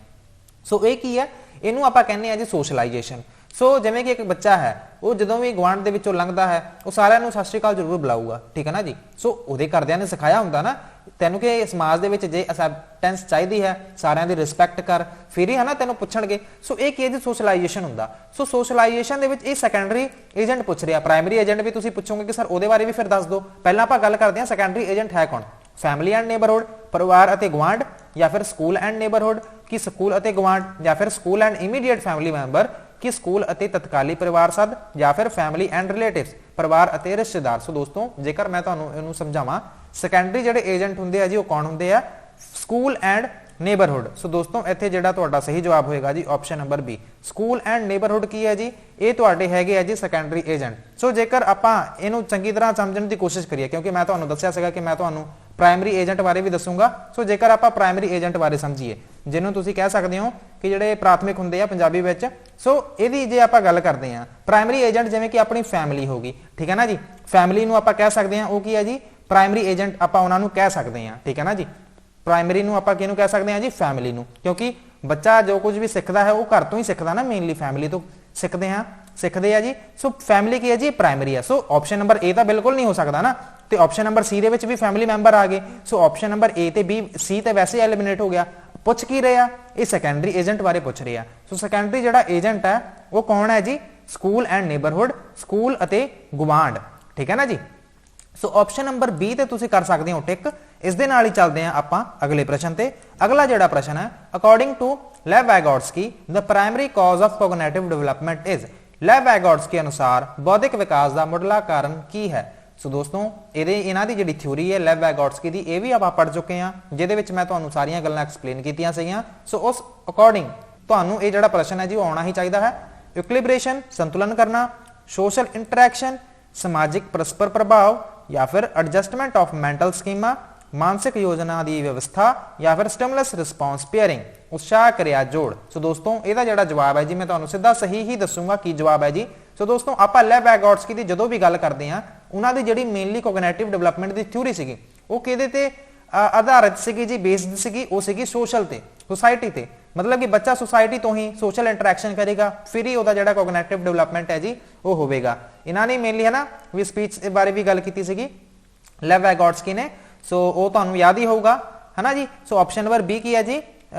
ਸੋ ਇਹ ਕੀ ਹੈ? ਇਹਨੂੰ ਆਪਾਂ ਕਹਿੰਦੇ ਆ ਜੀ ਸੋਸ਼ਲਾਈਜੇਸ਼ਨ। ਸੋ ਜਿਵੇਂ ਕਿ ਇੱਕ ਬੱਚਾ ਹੈ, ਉਹ ਜਦੋਂ ਵੀ ਗੁਆਂਢ ਦੇ ਵਿੱਚੋਂ ਲੰਘਦਾ ਹੈ ਉਹ ਸਾਰਿਆਂ ਨੂੰ ਸਤਿ ਸ਼੍ਰੀ ਅਕਾਲ ਜ਼ਰੂਰ ਬੁਲਾਊਗਾ। ਠੀਕ ਹੈ ਨਾ ਜੀ। ਸੋ ਉਹਦੇ ਘਰਦਿਆਂ ਨੇ ਸਿਖਾਇਆ ਹੁੰਦਾ ਨਾ ਤੈਨੂੰ ਕਿ ਸਮਾਜ ਦੇ ਵਿੱਚ ਜੇ ਅਸੈਪਟੈਂਸ ਚਾਹੀਦੀ ਹੈ, ਸਾਰਿਆਂ ਦੀ ਰਿਸਪੈਕਟ ਕਰ, ਫਿਰ ਹੀ ਹਨਾ ਤੈਨੂੰ ਪੁੱਛਣਗੇ। ਸੋ ਇਹ ਕੀ ਹੈ ਜੀ? ਸੋਸ਼ਲਾਈਜੇਸ਼ਨ ਹੁੰਦਾ। ਸੋ ਸੋਸ਼ਲਾਈਜੇਸ਼ਨ ਦੇ ਵਿੱਚ ਇਹ ਸੈਕੰਡਰੀ ਏਜੰਟ ਪੁੱਛ ਰਿਹਾ। ਪ੍ਰਾਇਮਰੀ ਏਜੰਟ ਵੀ ਤੁਸੀਂ ਪੁੱਛੋਗੇ ਕਿ ਸਰ ਉਹਦੇ ਬਾਰੇ ਵੀ ਫਿਰ ਦੱਸ ਦਿਓ। ਪਹਿਲਾਂ ਆਪਾਂ ਗੱਲ ਕਰਦੇ ਹਾਂ ਸੈਕੰਡਰੀ ਏਜੰਟ ਹੈ ਕੌਣ? ਫੈਮਿਲੀ ਐਂਡ ਨੇਬਰਹੁਡ, ਪਰਿਵਾਰ ਅਤੇ ਗੁਆਂਢ, ਜਾਂ ਫਿਰ ਸਕੂਲ ਐਂਡ ਨੇਬਰਹੁਡ ਕਿ ਸਕੂਲ ਅਤੇ ਗੁਆਂਢ, ਜਾਂ ਫਿਰ school and immediate family member ਕਿ ਸਕੂਲ ਅਤੇ ਤਤਕਾਲੀ ਪਰਿਵਾਰ ਸਦ, ਜਾਂ ਫਿਰ ਫੈਮਿਲੀ ਐਂਡ ਰਿਲੇਟਿਵਸ ਪਰਿਵਾਰ ਅਤੇ ਰਿਸ਼ਤੇਦਾਰ। ਸੋ ਦੋਸਤੋ ਜੇਕਰ ਮੈਂ ਤੁਹਾਨੂੰ ਇਹਨੂੰ ਸਮਝਾਵਾਂ, ਸੈਕੰਡਰੀ ਜਿਹੜੇ ਏਜੰਟ ਹੁੰਦੇ ਆ ਜੀ ਉਹ ਕੌਣ ਹੁੰਦੇ ਆ? School and neighbourhood. ਸੋ ਦੋਸਤੋ ਇੱਥੇ ਜਿਹੜਾ ਤੁਹਾਡਾ ਸਹੀ ਜਵਾਬ ਹੋਏਗਾ ਜੀ option number B. School and neighbourhood ਕੀ ਹੈ ਜੀ? ਇਹ ਤੁਹਾਡੇ ਹੈਗੇ ਆ ਜੀ ਸੈਕੰਡਰੀ ਏਜੰਟ। ਸੋ ਜੇਕਰ ਆਪਾਂ ਇਹਨੂੰ ਚੰਗੀ ਤਰ੍ਹਾਂ ਸਮਝਣ ਦੀ ਕੋਸ਼ਿਸ਼ ਕਰੀਏ, ਕਿਉਂਕਿ ਮੈਂ ਤੁਹਾਨੂੰ ਦੱਸਿਆ ਸੀਗਾ ਕਿ ਮੈਂ ਤੁਹਾਨੂੰ ਪ੍ਰਾਇਮਰੀ ਏਜੰਟ ਬਾਰੇ ਵੀ ਦੱਸੂਗਾ। ਸੋ ਜੇਕਰ ਆਪਾਂ ਪ੍ਰਾਇਮਰੀ ਏਜੰਟ ਬਾਰੇ ਸਮਝੀਏ, ਜਿਹਨੂੰ ਤੁਸੀਂ ਕਹਿ ਸਕਦੇ ਹੋ ਕਿ ਜਿਹੜੇ ਪ੍ਰਾਥਮਿਕ ਹੁੰਦੇ ਆ ਪੰਜਾਬੀ ਵਿੱਚ, ਸੋ ਇਹਦੀ ਜੇ ਆਪਾਂ ਗੱਲ ਕਰਦੇ ਆ ਪ੍ਰਾਇਮਰੀ ਏਜੰਟ, ਜਿਵੇਂ ਕਿ ਆਪਣੀ ਫੈਮਿਲੀ ਹੋਗੀ। ਠੀਕ ਹੈ ਨਾ ਜੀ। ਫੈਮਿਲੀ ਨੂੰ ਆਪਾਂ ਕਹਿ ਸਕਦੇ ਆ ਉਹ ਕੀ ਹੈ ਜੀ? ਪ੍ਰਾਇਮਰੀ ਏਜੰਟ ਆਪਾਂ ਉਹਨਾਂ ਨੂੰ ਕਹਿ ਸਕਦੇ ਆ। ਠੀਕ ਹੈ ਨਾ ਜੀ। ਪ੍ਰਾਇਮਰੀ ਨੂੰ ਆਪਾਂ ਕਿਹਨੂੰ ਕਹਿ ਸਕਦੇ ਆ ਜੀ? ਫੈਮਿਲੀ ਨੂੰ। ਕਿਉਂਕਿ ਬੱਚਾ ਜੋ ਕੁਝ ਵੀ ਸਿੱਖਦਾ ਹੈ ਉਹ ਘਰ ਤੋਂ ਹੀ ਸਿੱਖਦਾ ਨਾ, ਮੇਨਲੀ ਫੈਮਿਲੀ ਤੋਂ ਸਿੱਖਦੇ ਆ ਜੀ। ਸੋ ਫੈਮਿਲੀ ਕੀ ਹੈ ਜੀ? ਪ੍ਰਾਇਮਰੀ ਹੈ। ਸੋ ਆਪਸ਼ਨ ਨੰਬਰ ਏ ਤਾਂ ਬਿਲਕੁਲ ਨਹੀਂ ਹੋ ਸਕਦਾ ਨਾ, ਤੇ ਆਪਸ਼ਨ ਨੰਬਰ ਸੀ ਦੇ ਵਿੱਚ ਵੀ ਫੈਮਿਲੀ ਮੈਂਬਰ ਆ ਗਏ। ਸੋ ਆਪਸ਼ਨ ਨੰਬਰ ਏ ਤੇ ਬੀ, ਸੀ ਤੇ ਵੈਸੇ ਐਲੀਮੀਨੇਟ ਹੋ ਗਿਆ। ਪੁੱਛ ਕੀ ਰਿਹਾ? ਇਹ ਸੈਕੰਡਰੀ ਏਜੰਟ ਬਾਰੇ ਪੁੱਛ ਰਿਹਾ। ਸੋ ਸੈਕੰਡਰੀ ਜਿਹੜਾ ਏਜੰਟ ਹੈ ਉਹ ਕੌਣ ਹੈ ਜੀ? ਸਕੂਲ ਐਂਡ ਨੇਬਰਹੁਡ, ਸਕੂਲ ਅਤੇ ਗੁਆਂਢ। ਠੀਕ ਹੈ ਨਾ ਜੀ। ਸੋ ਆਪਸ਼ਨ ਨੰਬਰ ਬੀ ਤੇ ਤੁਸੀਂ ਕਰ ਸਕਦੇ ਹੋ ਟਿਕ। ਇਸ ਦੇ ਨਾਲ ਹੀ ਚੱਲਦੇ ਹਾਂ ਆਪਾਂ ਅਗਲੇ ਪ੍ਰਸ਼ਨ ਤੇ। ਅਗਲਾ ਜਿਹੜਾ ਪ੍ਰਸ਼ਨ ਹੈ, according to Lev Vygotsky the primary cause of cognitive development is. Lev Vygotsky अनुसार बौद्धिक विकास का मुढ़ला कारण की है? सो दोस्तों इन्हां दी जिहड़ी थ्योरी है लेव वैगोट्स्की दी, ये भी आप पढ़ चुके हैं, जिहदे विच मैं तुहानूं सारियां गल्लां एक्सप्लेन कीतियां सीगियां। सो उस अकॉर्डिंग तुहानूं ये जिहड़ा प्रश्न है जी आना ही चाहिए है। इक्विलिब्रेशन संतुलन करना, सोशल इंटरैक्शन, समाजिक परस्पर प्रभाव, या फिर एडजस्टमेंट ऑफ मैंटल स्कीमा, मानसिक योजना की व्यवस्था, या फिर स्टिमुलस रिस्पॉन्स पेयरिंग, उत्साह क्रिया जोड़। सो दोस्तों ਇਹਦਾ ਜਿਹੜਾ ਜਵਾਬ ਹੈ ਜੀ ਮੈਂ ਤੁਹਾਨੂੰ ਸਿੱਧਾ ਸਹੀ ਹੀ ਦੱਸੂਗਾ ਕੀ ਜਵਾਬ ਹੈ ਜੀ। ਸੋ ਦੋਸਤੋ ਆਪਾਂ ਲੈਵ ਵੈਗੋਟਸਕੀ ਦੀ ਜਦੋਂ ਵੀ ਗੱਲ ਕਰਦੇ ਆ, ਉਹਨਾਂ ਦੀ ਜਿਹੜੀ ਮੇਨਲੀ ਕੋਗਨੀਟਿਵ ਡਿਵੈਲਪਮੈਂਟ ਦੀ ਥਿਊਰੀ ਸੀਗੀ ਉਹ ਕਿਹਦੇ ਤੇ ਆਧਾਰਿਤ ਸੀਗੀ ਜੀ? ਬੇਸਡ ਸੀਗੀ ਉਹ ਸੀਗੀ ਸੋਸ਼ਲ ਤੇ, ਸੋਸਾਇਟੀ ਤੇ। ਮਤਲਬ ਕਿ ਬੱਚਾ ਸੋਸਾਇਟੀ ਤੋਂ ਹੀ ਸੋਸ਼ਲ ਇੰਟਰੈਕਸ਼ਨ ਕਰੇਗਾ, ਫਿਰ ਹੀ ਉਹਦਾ ਜਿਹੜਾ ਕੋਗਨੀਟਿਵ ਡਿਵੈਲਪਮੈਂਟ ਹੈ ਜੀ ਉਹ ਹੋਵੇਗਾ। ਇਹਨਾਂ ਨੇ ਮੇਨਲੀ ਹੈ ਨਾ ਵੀ ਸਪੀਚ ਦੇ ਬਾਰੇ ਵੀ ਗੱਲ ਕੀਤੀ ਸੀਗੀ ਲੈਵ ਵੈਗੋਟਸਕੀ ਨੇ। ਸੋ ਉਹ ਤੁਹਾਨੂੰ ਯਾਦ ਹੀ ਹੋਊਗਾ है ना जी। सो ऑप्शन नंबर बी की है जी,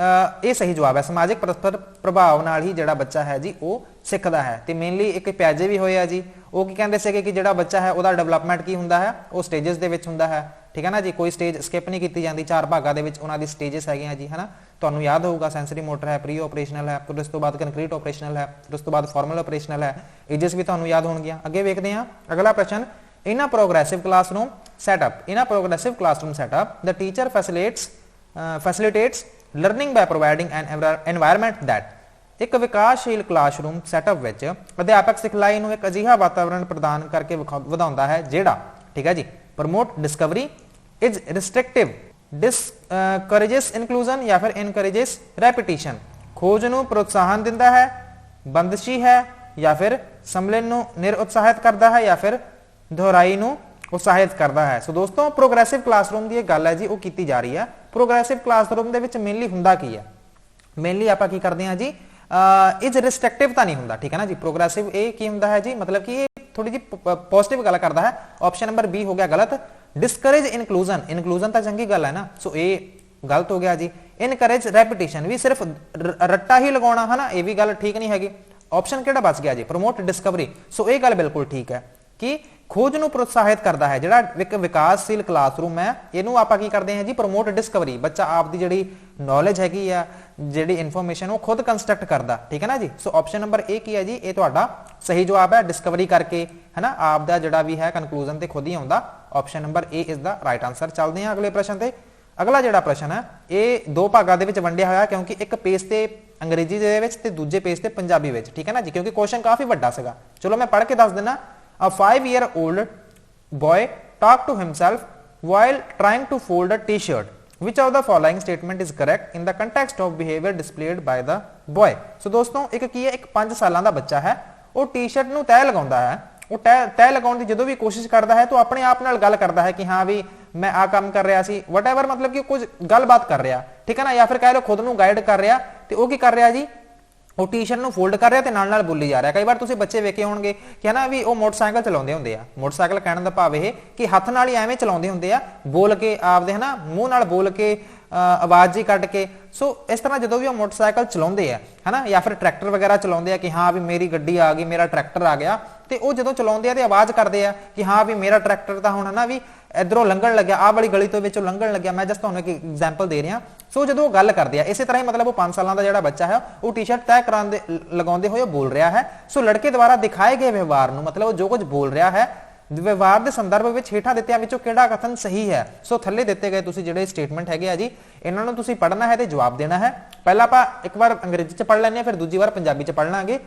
ये सही जवाब है। समाजिक परस्पर प्रभाव नाल ही जिहड़ा बच्चा है जी वो सिखदा है। ते मेनली एक प्याजे भी होए आ जी, ਉਹ ਕੀ ਕਹਿੰਦੇ ਸੀਗੇ ਕਿ ਜਿਹੜਾ ਬੱਚਾ ਹੈ ਉਹਦਾ ਡਿਵੈਲਪਮੈਂਟ ਕੀ ਹੁੰਦਾ ਹੈ, ਉਹ ਸਟੇजेस ਦੇ ਵਿੱਚ ਹੁੰਦਾ ਹੈ। ਠੀਕ ਹੈ ਨਾ ਜੀ, ਕੋਈ ਸਟੇਜ ਸਕਿਪ ਨਹੀਂ ਕੀਤੀ ਜਾਂਦੀ, 4 ਭਾਗਾਂ ਦੇ ਵਿੱਚ ਉਹਨਾਂ ਦੀ ਸਟੇजेस ਹੈਗੇ ਆ ਜੀ, ਹੈ ਨਾ। ਤੁਹਾਨੂੰ ਯਾਦ ਹੋਊਗਾ ਸੈਂਸਰੀ ਮੋਟਰ ਹੈ, ਪ੍ਰੀ ਆਪਰੇਸ਼ਨਲ ਹੈ, ਫਿਰ ਉਸ ਤੋਂ ਬਾਅਦ ਕੰਕਰੀਟ ਆਪਰੇਸ਼ਨਲ ਹੈ, ਫਿਰ ਉਸ ਤੋਂ ਬਾਅਦ ਫਾਰਮਲ ਆਪਰੇਸ਼ਨਲ ਹੈ, ਏजेस ਵੀ ਤੁਹਾਨੂੰ ਯਾਦ ਹੋਣਗੀਆਂ। ਅੱਗੇ ਵੇਖਦੇ ਹਾਂ ਅਗਲਾ ਪ੍ਰਸ਼ਨ। In a progressive classroom setup, the teacher facilitates learning by providing an environment that ਇੱਕ ਵਿਕਾਸਸ਼ੀਲ ਕਲਾਸਰੂਮ ਸੈਟਅਪ ਵਿੱਚ ਅਧਿਆਪਕ ਸਿਖਲਾਈ ਨੂੰ ਇੱਕ ਅਜਿਹਾ ਵਾਤਾਵਰਣ ਪ੍ਰਦਾਨ ਕਰਕੇ ਵਧਾਉਂਦਾ ਹੈ ਜਿਹੜਾ, ਠੀਕ ਹੈ ਜੀ, promote discovery, is restrictive, discourages inclusion ਜਾਂ ਫਿਰ encourages repetition, ਖੋਜ ਨੂੰ ਪ੍ਰੋਤਸਾਹਨ ਦਿੰਦਾ ਹੈ, ਬੰਦਸ਼ੀ ਹੈ ਜਾਂ ਫਿਰ ਸੰਮੇਲਨ ਨੂੰ ਨਿਰਉਤਸਾਹਿਤ ਕਰਦਾ ਹੈ ਜਾਂ ਫਿਰ ਦੁਹਰਾਈ ਨੂੰ ਉਤਸ਼ਾਹਿਤ ਕਰਦਾ ਹੈ। ਸੋ ਦੋਸਤੋ ਪ੍ਰੋਗਰੈਸਿਵ ਕਲਾਸਰੂਮ ਦੀ ਇਹ ਗੱਲ ਹੈ ਜੀ, ਉਹ ਕੀਤੀ ਜਾ ਰਹੀ ਹੈ। ਪ੍ਰੋਗਰੈਸਿਵ ਕਲਾਸਰੂਮ ਦੇ ਵਿੱਚ ਮੇਨਲੀ ਹੁੰਦਾ ਕੀ ਹੈ, ਮੇਨਲੀ ਆਪਾਂ ਕੀ ਕਰਦੇ ਹਾਂ ਜੀ, ਇਜ਼ ਰਿਸਟ੍ਰਿਕਟਿਵ ਤਾਂ ਨਹੀਂ ਹੁੰਦਾ, ਠੀਕ ਹੈ ਨਾ ਜੀ। ਪ੍ਰੋਗਰੈਸਿਵ ਇਹ ਕੀ ਹੁੰਦਾ ਹੈ ਜੀ, ਮਤਲਬ ਕਿ ਇਹ ਥੋੜੀ ਜਿਹੀ ਪੋਜ਼ਿਟਿਵ ਗੱਲ ਕਰਦਾ ਹੈ। ਆਪਸ਼ਨ ਨੰਬਰ ਬੀ ਹੋ ਗਿਆ ਗਲਤ। ਡਿਸਕਰੇਜ ਇਨਕਲੂਜਨ, ਇਨਕਲੂਜਨ ਤਾਂ ਚੰਗੀ ਗੱਲ ਹੈ ਨਾ, ਸੋ ਇਹ ਗਲਤ ਹੋ ਗਿਆ ਜੀ। ਇਨਕਰੇਜ ਰੈਪੀਟੀਸ਼ਨ, ਵੀ ਸਿਰਫ ਰੱਟਾ ਹੀ ਲਗਾਉਣਾ ਹੈ ਨਾ, ਇਹ ਵੀ ਗੱਲ ਠੀਕ ਨਹੀਂ ਹੈਗੀ। ਆਪਸ਼ਨ ਕਿਹੜਾ ਬਚ ਗਿਆ ਜੀ, ਪ੍ਰਮੋਟ ਡਿਸਕਵਰੀ, ਸੋ ਇਹ ਗੱਲ ਬਿਲਕੁਲ ਠੀਕ ਹੈ ਕਿ ਖੋਜ ਨੂੰ ਪ੍ਰੋਤਸਾਹਿਤ ਕਰਦਾ ਹੈ। ਜਿਹੜਾ ਇੱਕ ਵਿਕਾਸਸ਼ੀਲ ਕਲਾਸਰੂਮ ਹੈ ਇਹਨੂੰ ਆਪਾਂ ਕੀ ਕਰਦੇ ਹਾਂ ਜੀ, ਪ੍ਰਮੋਟ ਡਿਸਕਵਰੀ, ਬੱਚਾ ਆਪ ਦੀ ਜਿਹੜੀ ਨੌਲੇਜ ਹੈਗੀ ਆ, ਜਿਹੜੀ ਇਨਫੋਰਮੇਸ਼ਨ ਉਹ ਖੁਦ ਕੰਸਟਰਕਟ ਕਰਦਾ, ਠੀਕ ਹੈ ਨਾ ਜੀ। ਸੋ ਆਪਸ਼ਨ ਨੰਬਰ ਏ ਕੀ ਹੈ ਜੀ, ਇਹ ਤੁਹਾਡਾ ਸਹੀ ਜਵਾਬ ਹੈ। ਡਿਸਕਵਰੀ ਕਰਕੇ ਹੈ ਨਾ, ਆਪ ਦਾ ਜਿਹੜਾ ਵੀ ਹੈ ਕਨਕਲੂਜਨ ਤੇ ਖੁਦ ਹੀ ਆਉਂਦਾ। Option number A is the right answer. ਚੱਲਦੇ ਹਾਂ ਅਗਲੇ ਪ੍ਰਸ਼ਨ ਤੇ। ਅਗਲਾ ਜਿਹੜਾ ਪ੍ਰਸ਼ਨ ਹੈ ਇਹ 2 ਭਾਗਾਂ ਦੇ ਵਿੱਚ ਵੰਡਿਆ ਹੋਇਆ, ਕਿਉਂਕਿ ਇੱਕ ਪੇਜ ਤੇ ਅੰਗਰੇਜ਼ੀ ਦੇ ਵਿੱਚ ਤੇ ਦੂਜੇ ਪੇਜ ਤੇ ਪੰਜਾਬੀ ਵਿੱਚ, ਠੀਕ ਹੈ ਨਾ ਜੀ, ਕਿਉਂਕਿ ਕੁਐਸਚਨ ਕਾਫੀ ਵੱਡਾ ਸੀਗਾ। ਚਲੋ ਮੈਂ ਪੜ੍ਹ ਕੇ ਦੱਸ ਦਿੰਦਾ। A 5-year-old boy talked to himself while trying to fold a t-shirt. Which of the following statement is correct in the context of behavior displayed by the boy? So ਦੋਸਤੋ ਇੱਕ ਕੀ ਹੈ, ਇੱਕ 5 ਸਾਲਾਂ ਦਾ ਬੱਚਾ ਹੈ, ਉਹ ਟੀ-ਸ਼ਰਟ ਨੂੰ ਤੈਅ ਲਗਾਉਂਦਾ ਹੈ। ਉਹ ਤੈਅ ਲਗਾਉਣ ਦੀ ਜਦੋਂ ਵੀ ਕੋਸ਼ਿਸ਼ ਕਰਦਾ ਹੈ ਤਾਂ ਆਪਣੇ ਆਪ ਨਾਲ ਗੱਲ ਕਰਦਾ ਹੈ ਕਿ ਹਾਂ ਵੀ ਮੈਂ ਆ ਕੰਮ ਕਰ ਰਿਹਾ ਸੀ, ਵਟਐਵਰ, ਮਤਲਬ ਕਿ ਕੁਝ ਗੱਲਬਾਤ ਕਰ ਰਿਹਾ, ਠੀਕ ਹੈ ਨਾ, ਜਾਂ ਫਿਰ ਕਹਿ ਲਓ ਖੁਦ ਨੂੰ ਗਾਈਡ ਕਰ ਰਿਹਾ। ਤੇ ਉਹ ਕੀ ਕਰ ਰਿਹਾ ਜੀ, ਉਹ ਟੀ-ਸ਼ਰਟ ਨੂੰ ਫੋਲਡ ਕਰ ਰਿਹਾ ਤੇ ਨਾਲ ਨਾਲ ਬੋਲੀ ਜਾ ਰਿਹਾ। ਕਈ ਵਾਰ ਤੁਸੀਂ ਬੱਚੇ ਵੇਖੇ ਹੋਣਗੇ ਕਿ ਨਾ ਵੀ ਉਹ ਮੋਟਰਸਾਈਕਲ ਚਲਾਉਂਦੇ ਹੁੰਦੇ ਆ। ਮੋਟਰਸਾਈਕਲ ਕਹਿਣ ਦਾ ਭਾਵ ਇਹ ਕਿ ਹੱਥ ਨਾਲ ਹੀ ਐਵੇਂ ਚਲਾਉਂਦੇ ਹੁੰਦੇ ਆ, ਬੋਲ ਕੇ ਆਪਦੇ ਹਨਾ ਮੂੰਹ ਨਾਲ ਬੋਲ ਕੇ, ਆਵਾਜ਼ ਹੀ ਕੱਢ ਕੇ। ਸੋ ਇਸ ਤਰ੍ਹਾਂ ਜਦੋਂ ਵੀ ਉਹ ਮੋਟਰਸਾਈਕਲ ਚਲਾਉਂਦੇ ਆ ਹਨਾ, ਜਾਂ ਫਿਰ ਟਰੈਕਟਰ ਵਗੈਰਾ ਚਲਾਉਂਦੇ ਆ ਕਿ ਹਾਂ ਵੀ ਮੇਰੀ ਗੱਡੀ ਆ ਗਈ, ਮੇਰਾ ਟਰੈਕਟਰ ਆ ਗਿਆ, ਤੇ ਉਹ ਜਦੋਂ ਚਲਾਉਂਦੇ ਆ ਤੇ ਆਵਾਜ਼ ਕਰਦੇ ਆ ਕਿ ਹਾਂ ਵੀ ਮੇਰਾ ਟਰੈਕਟਰ ਤਾਂ ਹੁਣ ਹਨਾ ਵੀ ਇਧਰੋਂ ਲੰਘਣ ਲੱਗਿਆ, ਆਹ ਵਾਲੀ ਗਲੀ ਤੋਂ ਵਿੱਚੋਂ ਲੰਘਣ ਲੱਗਿਆ। ਮੈਂ ਜਸਟ ਤੁਹਾਨੂੰ ਇੱਕ ਐਗਜ਼ਾਮਪਲ ਦੇ ਰਿਹਾ। ਸੋ ਜਦੋਂ ਉਹ ਗੱਲ ਕਰਦੇ ਆ, ਇਸੇ ਤਰ੍ਹਾਂ ਹੀ ਮਤਲਬ ਉਹ 5 ਸਾਲਾਂ ਦਾ ਜਿਹੜਾ ਬੱਚਾ ਹੈ ਉਹ ਟੀ-ਸ਼ਰਟ ਤੈਅ ਕਰਾਉਂਦੇ ਲਗਾਉਂਦੇ ਹੋਏ ਬੋਲ ਰਿਹਾ ਹੈ। ਸੋ ਲੜਕੇ ਦੁਆਰਾ ਦਿਖਾਏ ਗਏ ਵਿਵਹਾਰ ਨੂੰ, ਮਤਲਬ ਉਹ ਜੋ ਕੁਝ ਬੋਲ ਰਿਹਾ ਹੈ ਵਿਵਹਾਰ ਦੇ ਸੰਦਰਭ ਵਿੱਚ ਹੇਠਾਂ ਦਿੱਤਿਆਂ ਵਿੱਚੋਂ ਕਿਹੜਾ ਕਥਨ ਸਹੀ ਹੈ। ਸੋ ਥੱਲੇ ਦਿੱਤੇ ਗਏ ਤੁਸੀਂ ਜਿਹੜੇ ਸਟੇਟਮੈਂਟ ਹੈਗੇ ਆ ਜੀ, ਇਹਨਾਂ ਨੂੰ ਤੁਸੀਂ ਪੜ੍ਹਨਾ ਹੈ ਤੇ ਜਵਾਬ ਦੇਣਾ ਹੈ। ਪਹਿਲਾਂ ਆਪਾਂ ਇੱਕ ਵਾਰ ਅੰਗਰੇਜ਼ੀ ਚ ਪੜ੍ਹ ਲੈਂਦੇ ਹਾਂ, ਫਿਰ ਦੂਜੀ ਵਾਰ ਪੰਜਾਬੀ ਚ ਪੜ੍ਹ ਲਾਂਗੇ।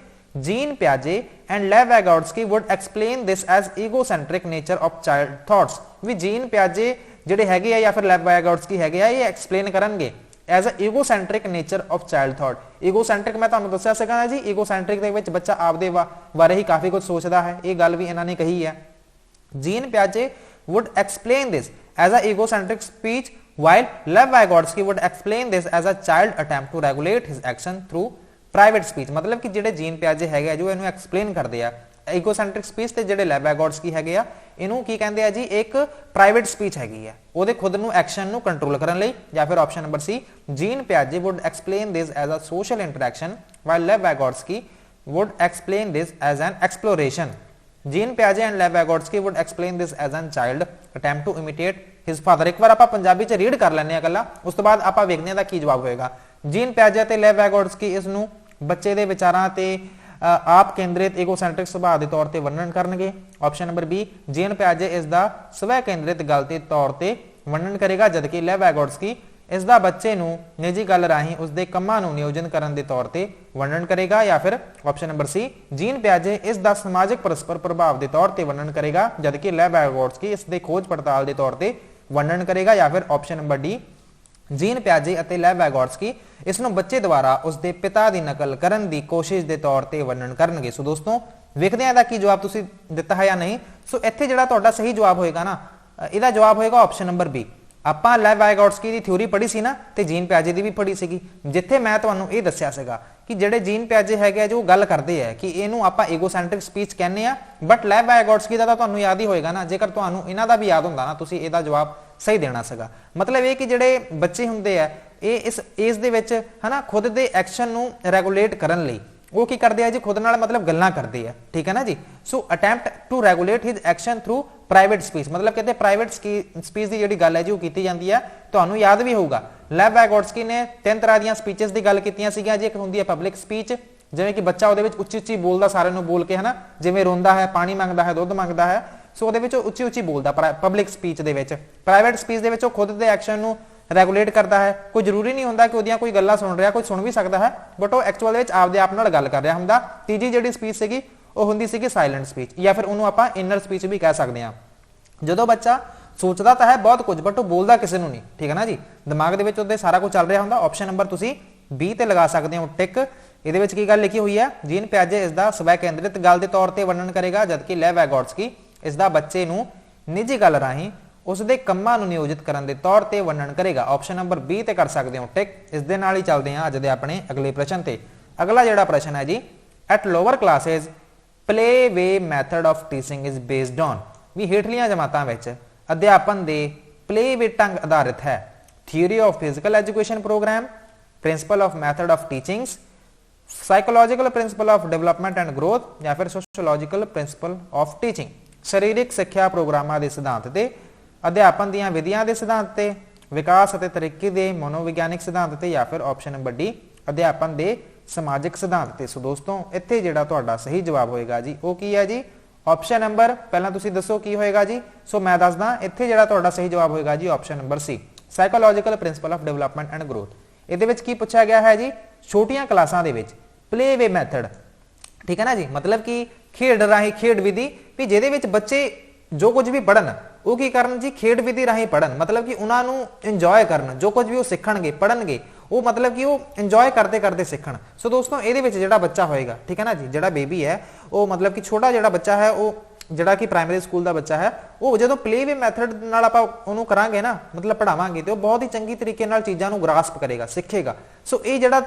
Jean Piaget and Lev Vygotsky would explain this as egocentric nature of child thoughts. ਵੀ ਜੀਨ ਪਿਆਜੇ ਜਿਹੜੇ ਹੈਗੇ ਆ ਜਾਂ ਫਿਰ ਲੈਵ ਵਾਇਗੋਟਸਕੀ ਹੈਗੇ ਆ, ਇਹ ਐਕਸਪਲੇਨ ਕਰਨਗੇ as a egocentric nature of child thought. Egocentric ਮੈਂ ਤੁਹਾਨੂੰ ਦੱਸਿਆ ਸੀਗਾ ਨਾ ਜੀ, ਈਗੋਸੈਂਟਰਿਕ ਦੇ ਵਿੱਚ ਬੱਚਾ ਆਪਦੇ ਬਾਰੇ ਹੀ ਕਾਫੀ ਕੁਝ ਸੋਚਦਾ ਹੈ, ਇਹ ਗੱਲ ਵੀ ਇਹਨਾਂ ਨੇ ਕਹੀ ਹੈ। Jean Piaget would explain this as a egocentric speech while Lev Vygotsky would explain this as a child attempt to regulate his action through private speech. ਮਤਲਬ ਕਿ ਜਿਹੜੇ ਜੀਨ ਪਿਆਜੇ ਹੈਗੇ ਆ ਜੋ ਇਹਨੂੰ ਐਕਸਪਲੇਨ ਕਰਦੇ ਆ ਈਗੋਸੈਂਟਰਿਕ ਸਪੀਚ, ਤੇ ਜਿਹੜੇ ਲੈਵ ਵਾਇਗੋਟਸਕੀ ਹੈਗੇ ਆ ਇਹਨੂੰ ਕੀ ਕਹਿੰਦੇ ਆ ਜੀ, ਇੱਕ ਪ੍ਰਾਈਵੇਟ ਸਪੀਚ ਹੈਗੀ ਆ, ਉਹਦੇ ਖੁਦ ਨੂੰ ਐਕਸ਼ਨ ਨੂੰ ਕੰਟਰੋਲ ਕਰਨ ਲਈ। ਜਾਂ ਫਿਰ option number C, jean ਪਿਆਜੇ wood explain this as a social interaction while ਲੈਵ ਵਾਇਗੋਟਸਕੀ wood explain this as an exploration. Jean ਪਿਆਜੇ and ਲੈਵ ਵਾਇਗੋਟਸਕੀ wood explain this as an child attempt to ਇਮੀਟੇਟ his father. ਇੱਕ ਵਾਰ ਆਪਾਂ ਪੰਜਾਬੀ ਚ read ਕਰ ਲੈਂਦੇ ਆ ਇਕੱਲਾ, ਉਸ ਤੋਂ ਬਾਅਦ ਆਪਾਂ ਵੇਖਦੇ ਆ ਦਾ ਕੀ ਜਵਾਬ ਹੋਏਗਾ। ਜੀਨ ਪਿਆਜੇ ਤੇ ਲੈਵ ਵਾਇਗੋਟਸਕੀ ਇਸ ਨੂੰ ਬੱਚੇ ਦੇ ਵਿਚਾਰਾਂ ਤੇ ਆਪ ਕੇਂਦਰਿਤ ਈਗੋਸੈਂਟਰਿਕ ਸੁਭਾਅ ਦੇ ਤੌਰ ਤੇ ਵਰਣਨ ਕਰਨਗੇ। ਆਪਸ਼ਨ ਨੰਬਰ ਬੀ, ਜੀਨ ਪਿਆਜੇ ਇਸ ਦਾ ਸਵੈ ਕੇਂਦਰਿਤ ਗੱਲ ਦੇ ਤੌਰ ਤੇ ਵਰਣਨ ਕਰੇਗਾ, ਜਦਕਿ ਲੈਵ ਵਾਇਗੋਟਸਕੀ ਇਸ ਦਾ ਬੱਚੇ ਨੂੰ ਨਿੱਜੀ ਗੱਲ ਰਾਹੀਂ ਉਸ ਦੇ ਕੰਮਾਂ ਨੂੰ ਨਿਯੋਜਨ ਕਰਨ ਦੇ ਤੌਰ ਤੇ ਵਰਣਨ ਕਰੇਗਾ। ਜਾਂ ਫਿਰ ਆਪਸ਼ਨ ਨੰਬਰ ਸੀ, ਜੀਨ ਪਿਆਜੇ ਇਸ ਦਾ ਸਮਾਜਿਕ ਪਰਸਪਰ ਪ੍ਰਭਾਵ ਦੇ ਤੌਰ ਤੇ ਵਰਣਨ ਕਰੇਗਾ, ਜਦਕਿ ਲੈਵ ਵਾਇਗੋਟਸਕੀ ਇਸ ਦੇ ਖੋਜ ਪੜਤਾਲ ਦੇ ਤੌਰ ਤੇ ਵਰਣਨ ਕਰੇਗਾ। ਜਾਂ ਫਿਰ ਆਪਸ਼ਨ ਨੰਬਰ ਡੀ, ਜੀਨ ਪਿਆਜੇ ਅਤੇ ਲੈਵ ਵਾਇਗੋਟਸਕੀ ਇਸ ਨੂੰ ਬੱਚੇ ਦੁਆਰਾ ਉਸ ਦੇ ਪਿਤਾ ਦੀ ਨਕਲ ਕਰਨ ਦੀ ਕੋਸ਼ਿਸ਼ ਦੇ ਤੌਰ ਤੇ ਵਰਣਨ ਕਰਨਗੇ। ਸੋ ਦੋਸਤੋ ਵੇਖਦੇ ਹਾਂ ਇਹਦਾ ਕੀ ਜਵਾਬ ਤੁਸੀਂ ਦਿੱਤਾ ਹੈ ਜਾਂ ਨਹੀਂ। ਸੋ ਇੱਥੇ ਜਿਹੜਾ ਤੁਹਾਡਾ ਸਹੀ ਜਵਾਬ ਹੋਏਗਾ ਨਾ, ਇਹਦਾ ਜਵਾਬ ਹੋਏਗਾ ਆਪਸ਼ਨ ਨੰਬਰ ਬੀ। ਆਪਾਂ ਲੈਵ ਵਾਇਗੋਟਸਕੀ ਦੀ ਥਿਊਰੀ ਪੜ੍ਹੀ ਸੀ ਨਾ, ਤੇ ਜੀਨ ਪਿਆਜੇ ਦੀ ਵੀ ਪੜ੍ਹੀ ਸੀਗੀ, ਜਿੱਥੇ ਮੈਂ ਤੁਹਾਨੂੰ ਇਹ ਦੱਸਿਆ ਸੀਗਾ ਕਿ ਜਿਹੜੇ ਜੀਨ ਪਿਆਜੇ ਹੈਗੇ ਆ ਜੋ ਗੱਲ ਕਰਦੇ ਆ ਕਿ ਇਹਨੂੰ ਆਪਾਂ ਈਗੋਸੈਂਟਰਿਕ ਸਪੀਚ ਕਹਿੰਦੇ ਆ, ਬਟ ਲੈਵ ਵਾਇਗੋਟਸਕੀ ਦਾ ਤਾਂ ਤੁਹਾਨੂੰ ਯਾਦ ਹੀ ਹੋਏਗਾ ਨਾ। ਜੇਕਰ ਤੁਹਾਨੂੰ ਇਹਨਾਂ ਦਾ ਵੀ ਯਾਦ ਹੁੰਦਾ ਨਾ, ਤੁਸੀਂ ਇਹਦਾ ਜਵਾਬ ਸਹੀ ਦੇਣਾ ਸੀਗਾ। ਮਤਲਬ ਇਹ ਕਿ ਜਿਹੜੇ ਬੱਚੇ ਹੁੰਦੇ ਆ ਇਹ ਇਸ ਏਜ ਦੇ ਵਿੱਚ ਹਨਾ ਖੁਦ ਦੇ ਐਕਸ਼ਨ ਨੂੰ ਰੈਗੂਲੇਟ ਕਰਨ ਲਈ वो की करते हैं जी खुद नाल मतलब गल्लां करते हैं, ठीक है ना जी। So attempt to regulate his action through private speech, मतलब कहते प्राइवेट स्पीच की जी गल है जी वो की जाती है। तो याद भी होगा लेव वैगोट्स्की ने 3 तरह दी स्पीचेस की गल की जी। एक होंगी है पब्लिक स्पीच, जिवें कि बच्चा वो उच्ची उच्ची बोलता सारे नूं बोल के है ना, जिवें रोंदा है, पानी मंगदा है, दुध मंगदा है, सो वो उच्ची उच्ची बोलता पब्लिक स्पीच दे विच। प्राइवेट स्पीच दे विच वो खुद के एक्शन नूं रेगुलेट करता है। कोई जरूरी नहीं होंदा कि उहदियां कोई गल्लां सुन रहा, कोई सुन भी सकता है, बट वो एक्चुअल विच आपदे आप नाल गल कर रहा हुंदा। तीजी जिहड़ी स्पीच सीगी वो हुंदी सीगी साइलेंट स्पीच, या फिर उहनूं आपां इनर स्पीच भी कह सकते हैं। जदों बच्चा सोचता तो है बहुत कुछ बट वो बोलता किसी नूं नहीं, ठीक है ना जी, दिमाग दे विच उहदे सारा कुछ चल रहा हुंदा। ऑप्शन नंबर तुसीं बी ते लगा सकते हो टिक। ਇਹਦੇ ਵਿੱਚ ਕੀ ਗੱਲ ਲਿਖੀ ਹੋਈ ਹੈ, ਜੀਨ ਪਿਆजे ਇਸ ਦਾ ਸਵੈ ਕੇਂਦਰਿਤ ਗੱਲ ਦੇ ਤੌਰ ਤੇ ਵਰਣਨ ਕਰੇਗਾ, ਜਦਕਿ ਲੈਵ ਵੈਗੋਟਸਕੀ ਇਸ ਦਾ ਬੱਚੇ ਨੂੰ ਨਿੱਜੀ ਗੱਲ ਰਾਹੀਂ ਉਸ ਦੇ ਕੰਮਾਂ ਨੂੰ ਨਿਯੋਜਿਤ ਕਰਨ ਦੇ ਤੌਰ ਤੇ ਵਰਣਨ ਕਰੇਗਾ। ਆਪਸ਼ਨ ਨੰਬਰ ਬੀ ਤੇ ਕਰ ਸਕਦੇ ਹੋ ਟਿਕ। ਇਸ ਦੇ ਨਾਲ ਹੀ ਚੱਲਦੇ ਹਾਂ ਅੱਜ ਦੇ ਆਪਣੇ ਅਗਲੇ ਪ੍ਰਸ਼ਨ ਤੇ। ਅਗਲਾ ਜਿਹੜਾ ਪ੍ਰਸ਼ਨ ਹੈ ਜੀ, at lower classes play way method of teaching is based on, ਵੀ ਹੇਠਲੀਆਂ ਜਮਾਤਾਂ ਵਿੱਚ ਅਧਿਆਪਨ ਦੇ ਪਲੇ ਵੇ ਢੰਗ ਆਧਾਰਿਤ ਹੈ। Theory of physical education programme, principle of method of teachings, psychological principle of development and growth, या फिर सोशोलॉजिकल प्रिंसिपल ऑफ टीचिंग। शारीरिक सिक्ख्या प्रोग्रामां दे सिद्धांत ते, अध्यापन दीआं विधियां दे सिद्धांत ते, विकास अते तरक्की दे मनोविग्यानिक सिद्धांत ते, या फिर ऑप्शन नंबर डी अध्यापन दे समाजिक सिद्धांत ते। सो दोस्तों इत्थे जिहड़ा तुहाडा सही जवाब होएगा जी वो की है जी, ऑप्शन नंबर पहला तुसीं दसो की होएगा जी। सो मैं दसदा इत्थे जिहड़ा तुहाडा सही जवाब होएगा जी option number C psychological principle of development and growth. ਇਹਦੇ ਵਿੱਚ ਕੀ ਪੁੱਛਿਆ ਗਿਆ ਹੈ ਜੀ, ਛੋਟੀਆਂ ਕਲਾਸਾਂ ਦੇ ਵਿੱਚ ਪਲੇ ਵੇ ਮੈਥਡ, ਠੀਕ ਹੈ ਨਾ ਜੀ, मतलब कि ਖੇਡ ਰਾਹੀਂ ਖੇਡ ਵਿਧੀ, ਵੀ ਜਿਹਦੇ ਵਿੱਚ ਬੱਚੇ ਜੋ ਕੁਝ ਵੀ ਪੜਨ ਉਹ ਕੀ ਕਰਨ ਜੀ, ਖੇਡ ਵਿਧੀ ਰਾਹੀਂ ਪੜਨ, मतलब कि ਉਹਨਾਂ ਨੂੰ ਇੰਜੋਏ ਕਰਨ, ਜੋ ਕੁਝ ਵੀ ਉਹ ਸਿੱਖਣਗੇ ਪੜਨਗੇ ਉਹ मतलब कि ਉਹ ਇੰਜੋਏ ਕਰਦੇ ਕਰਦੇ ਸਿੱਖਣ। ਸੋ ਦੋਸਤੋ ਇਹਦੇ ਵਿੱਚ ਜਿਹੜਾ ਬੱਚਾ ਹੋਏਗਾ, ਠੀਕ ਹੈ ਨਾ ਜੀ, ਜਿਹੜਾ ਬੇਬੀ ਹੈ ਉਹ मतलब कि ਛੋਟਾ ਜਿਹੜਾ ਬੱਚਾ ਹੈ ਉਹ ਜਿਹੜਾ ਕਿ ਪ੍ਰਾਇਮਰੀ ਸਕੂਲ ਦਾ ਬੱਚਾ ਹੈ ਉਹ ਜਦੋਂ ਪਲੇ ਵੇ ਮੈਥਡ ਨਾਲ ਆਪਾਂ ਉਹਨੂੰ ਕਰਾਂਗੇ ਨਾ, ਮਤਲਬ ਪੜਾਵਾਂਗੇ, ਤੇ ਉਹ ਬਹੁਤ ਹੀ ਚੰਗੀ ਤਰੀਕੇ ਨਾਲ ਚੀਜ਼ਾਂ ਨੂੰ ਗ੍ਰਾਸਪ ਕਰੇਗਾ, ਸਿੱਖੇਗਾ। ਸੋ ਇਹ ਜਿਹੜਾ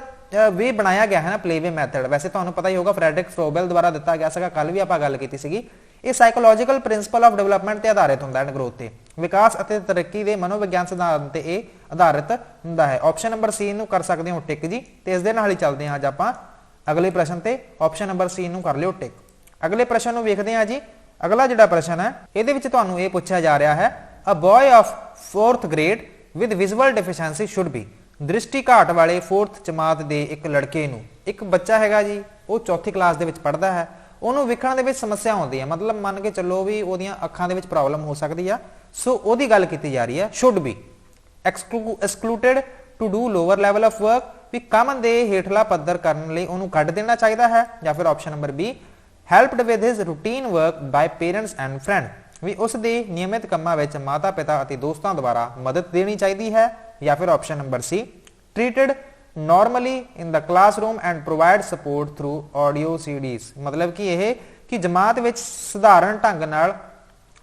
ਵੇ ਬਣਾਇਆ ਗਿਆ ਹੈ ਨਾ ਪਲੇ ਵੇ ਮੈਥਡ, ਵੈਸੇ ਤੁਹਾਨੂੰ ਪਤਾ ਹੀ ਹੋਗਾ ਫਰੈਡਰਿਕ ਫਰੋਬਲ ਦੁਆਰਾ ਦਿੱਤਾ ਗਿਆ ਸੀਗਾ, ਕੱਲ ਵੀ ਆਪਾਂ ਗੱਲ ਕੀਤੀ ਸੀਗੀ। ਇਹ ਸਾਈਕੋਲੋਜੀਕਲ ਪ੍ਰਿੰਸੀਪਲ ਆਫ ਡਿਵੈਲਪਮੈਂਟ ਤੇ ਆਧਾਰਿਤ ਹੁੰਦਾ ਹੈ, ਗਰੋਥ ਤੇ, ਵਿਕਾਸ ਅਤੇ ਤਰੱਕੀ ਦੇ ਮਨੋਵਿਗਿਆਨ ਸਿਧਾਂਤ ਤੇ ਇਹ ਆਧਾਰਿਤ ਹੁੰਦਾ ਹੈ। ਆਪਸ਼ਨ ਨੰਬਰ ਸੀ ਨੂੰ ਕਰ ਸਕਦੇ ਹੋ ਟਿਕ ਜੀ, ਤੇ ਇਸ ਦੇ ਨਾਲ ਹੀ ਚੱਲਦੇ ਹਾਂ ਅੱਜ ਆਪਾਂ ਅਗਲੇ ਪ੍ਰਸ਼ਨ ਤੇ। ਆਪਸ਼ਨ ਨੰਬਰ ਸੀ ਨੂੰ ਕਰ ਲਿਓ ਟਿਕ। ਅਗਲੇ ਪ੍ਰਸ਼ਨ ਨੂੰ ਵੇਖਦੇ ਹਾਂ ਜੀ। अगला जिहड़ा प्रश्न है ਇਹਦੇ ਵਿੱਚ ਤੁਹਾਨੂੰ ਇਹ ਪੁੱਛਿਆ ਜਾ ਰਿਹਾ ਹੈ, a boy of 4th grade with visual deficiency should be, दृष्टि घाट वाले 4th जमात ਦੇ ਇੱਕ ਲੜਕੇ ਨੂੰ, ਇੱਕ ਬੱਚਾ ਹੈਗਾ ਜੀ ਉਹ 4ਥੀ ਕਲਾਸ ਦੇ ਵਿੱਚ ਪੜ੍ਹਦਾ ਹੈ, ਉਹਨੂੰ ਵੇਖਣ ਦੇ ਵਿੱਚ ਸਮੱਸਿਆ ਆਉਂਦੀ ਹੈ, ਮਤਲਬ ਮੰਨ ਕੇ ਚੱਲੋ ਵੀ ਉਹਦੀਆਂ ਅੱਖਾਂ ਦੇ ਵਿੱਚ ਪ੍ਰੋਬਲਮ ਹੋ ਸਕਦੀ ਆ। ਸੋ ਉਹਦੀ ਗੱਲ ਕੀਤੀ ਜਾ ਰਹੀ ਹੈ should be excluded to do lower level of work, ਵੀ ਕੰਮ ਦੇ ਹੇਠਲਾ ਪੱਧਰ ਕਰਨ ਲਈ ਉਹਨੂੰ ਕੱਢ ਦੇਣਾ ਚਾਹੀਦਾ ਹੈ, ਜਾਂ ਫਿਰ option number B helped with his routine work by parents and friend, ਵੀ ਉਸ ਦੇ ਨਿਯਮਿਤ ਕੰਮਾਂ ਵਿੱਚ ਮਾਤਾ ਪਿਤਾ ਅਤੇ ਦੋਸਤਾਂ ਦੁਆਰਾ ਮਦਦ ਦੇਣੀ ਚਾਹੀਦੀ ਹੈ, ਜਾਂ ਫਿਰ option number C treated normally in the classroom and provide support through audio CDs, ਮਤਲਬ ਕਿ ਇਹ ਕਿ ਜਮਾਤ ਵਿੱਚ ਸਧਾਰਨ ਢੰਗ ਨਾਲ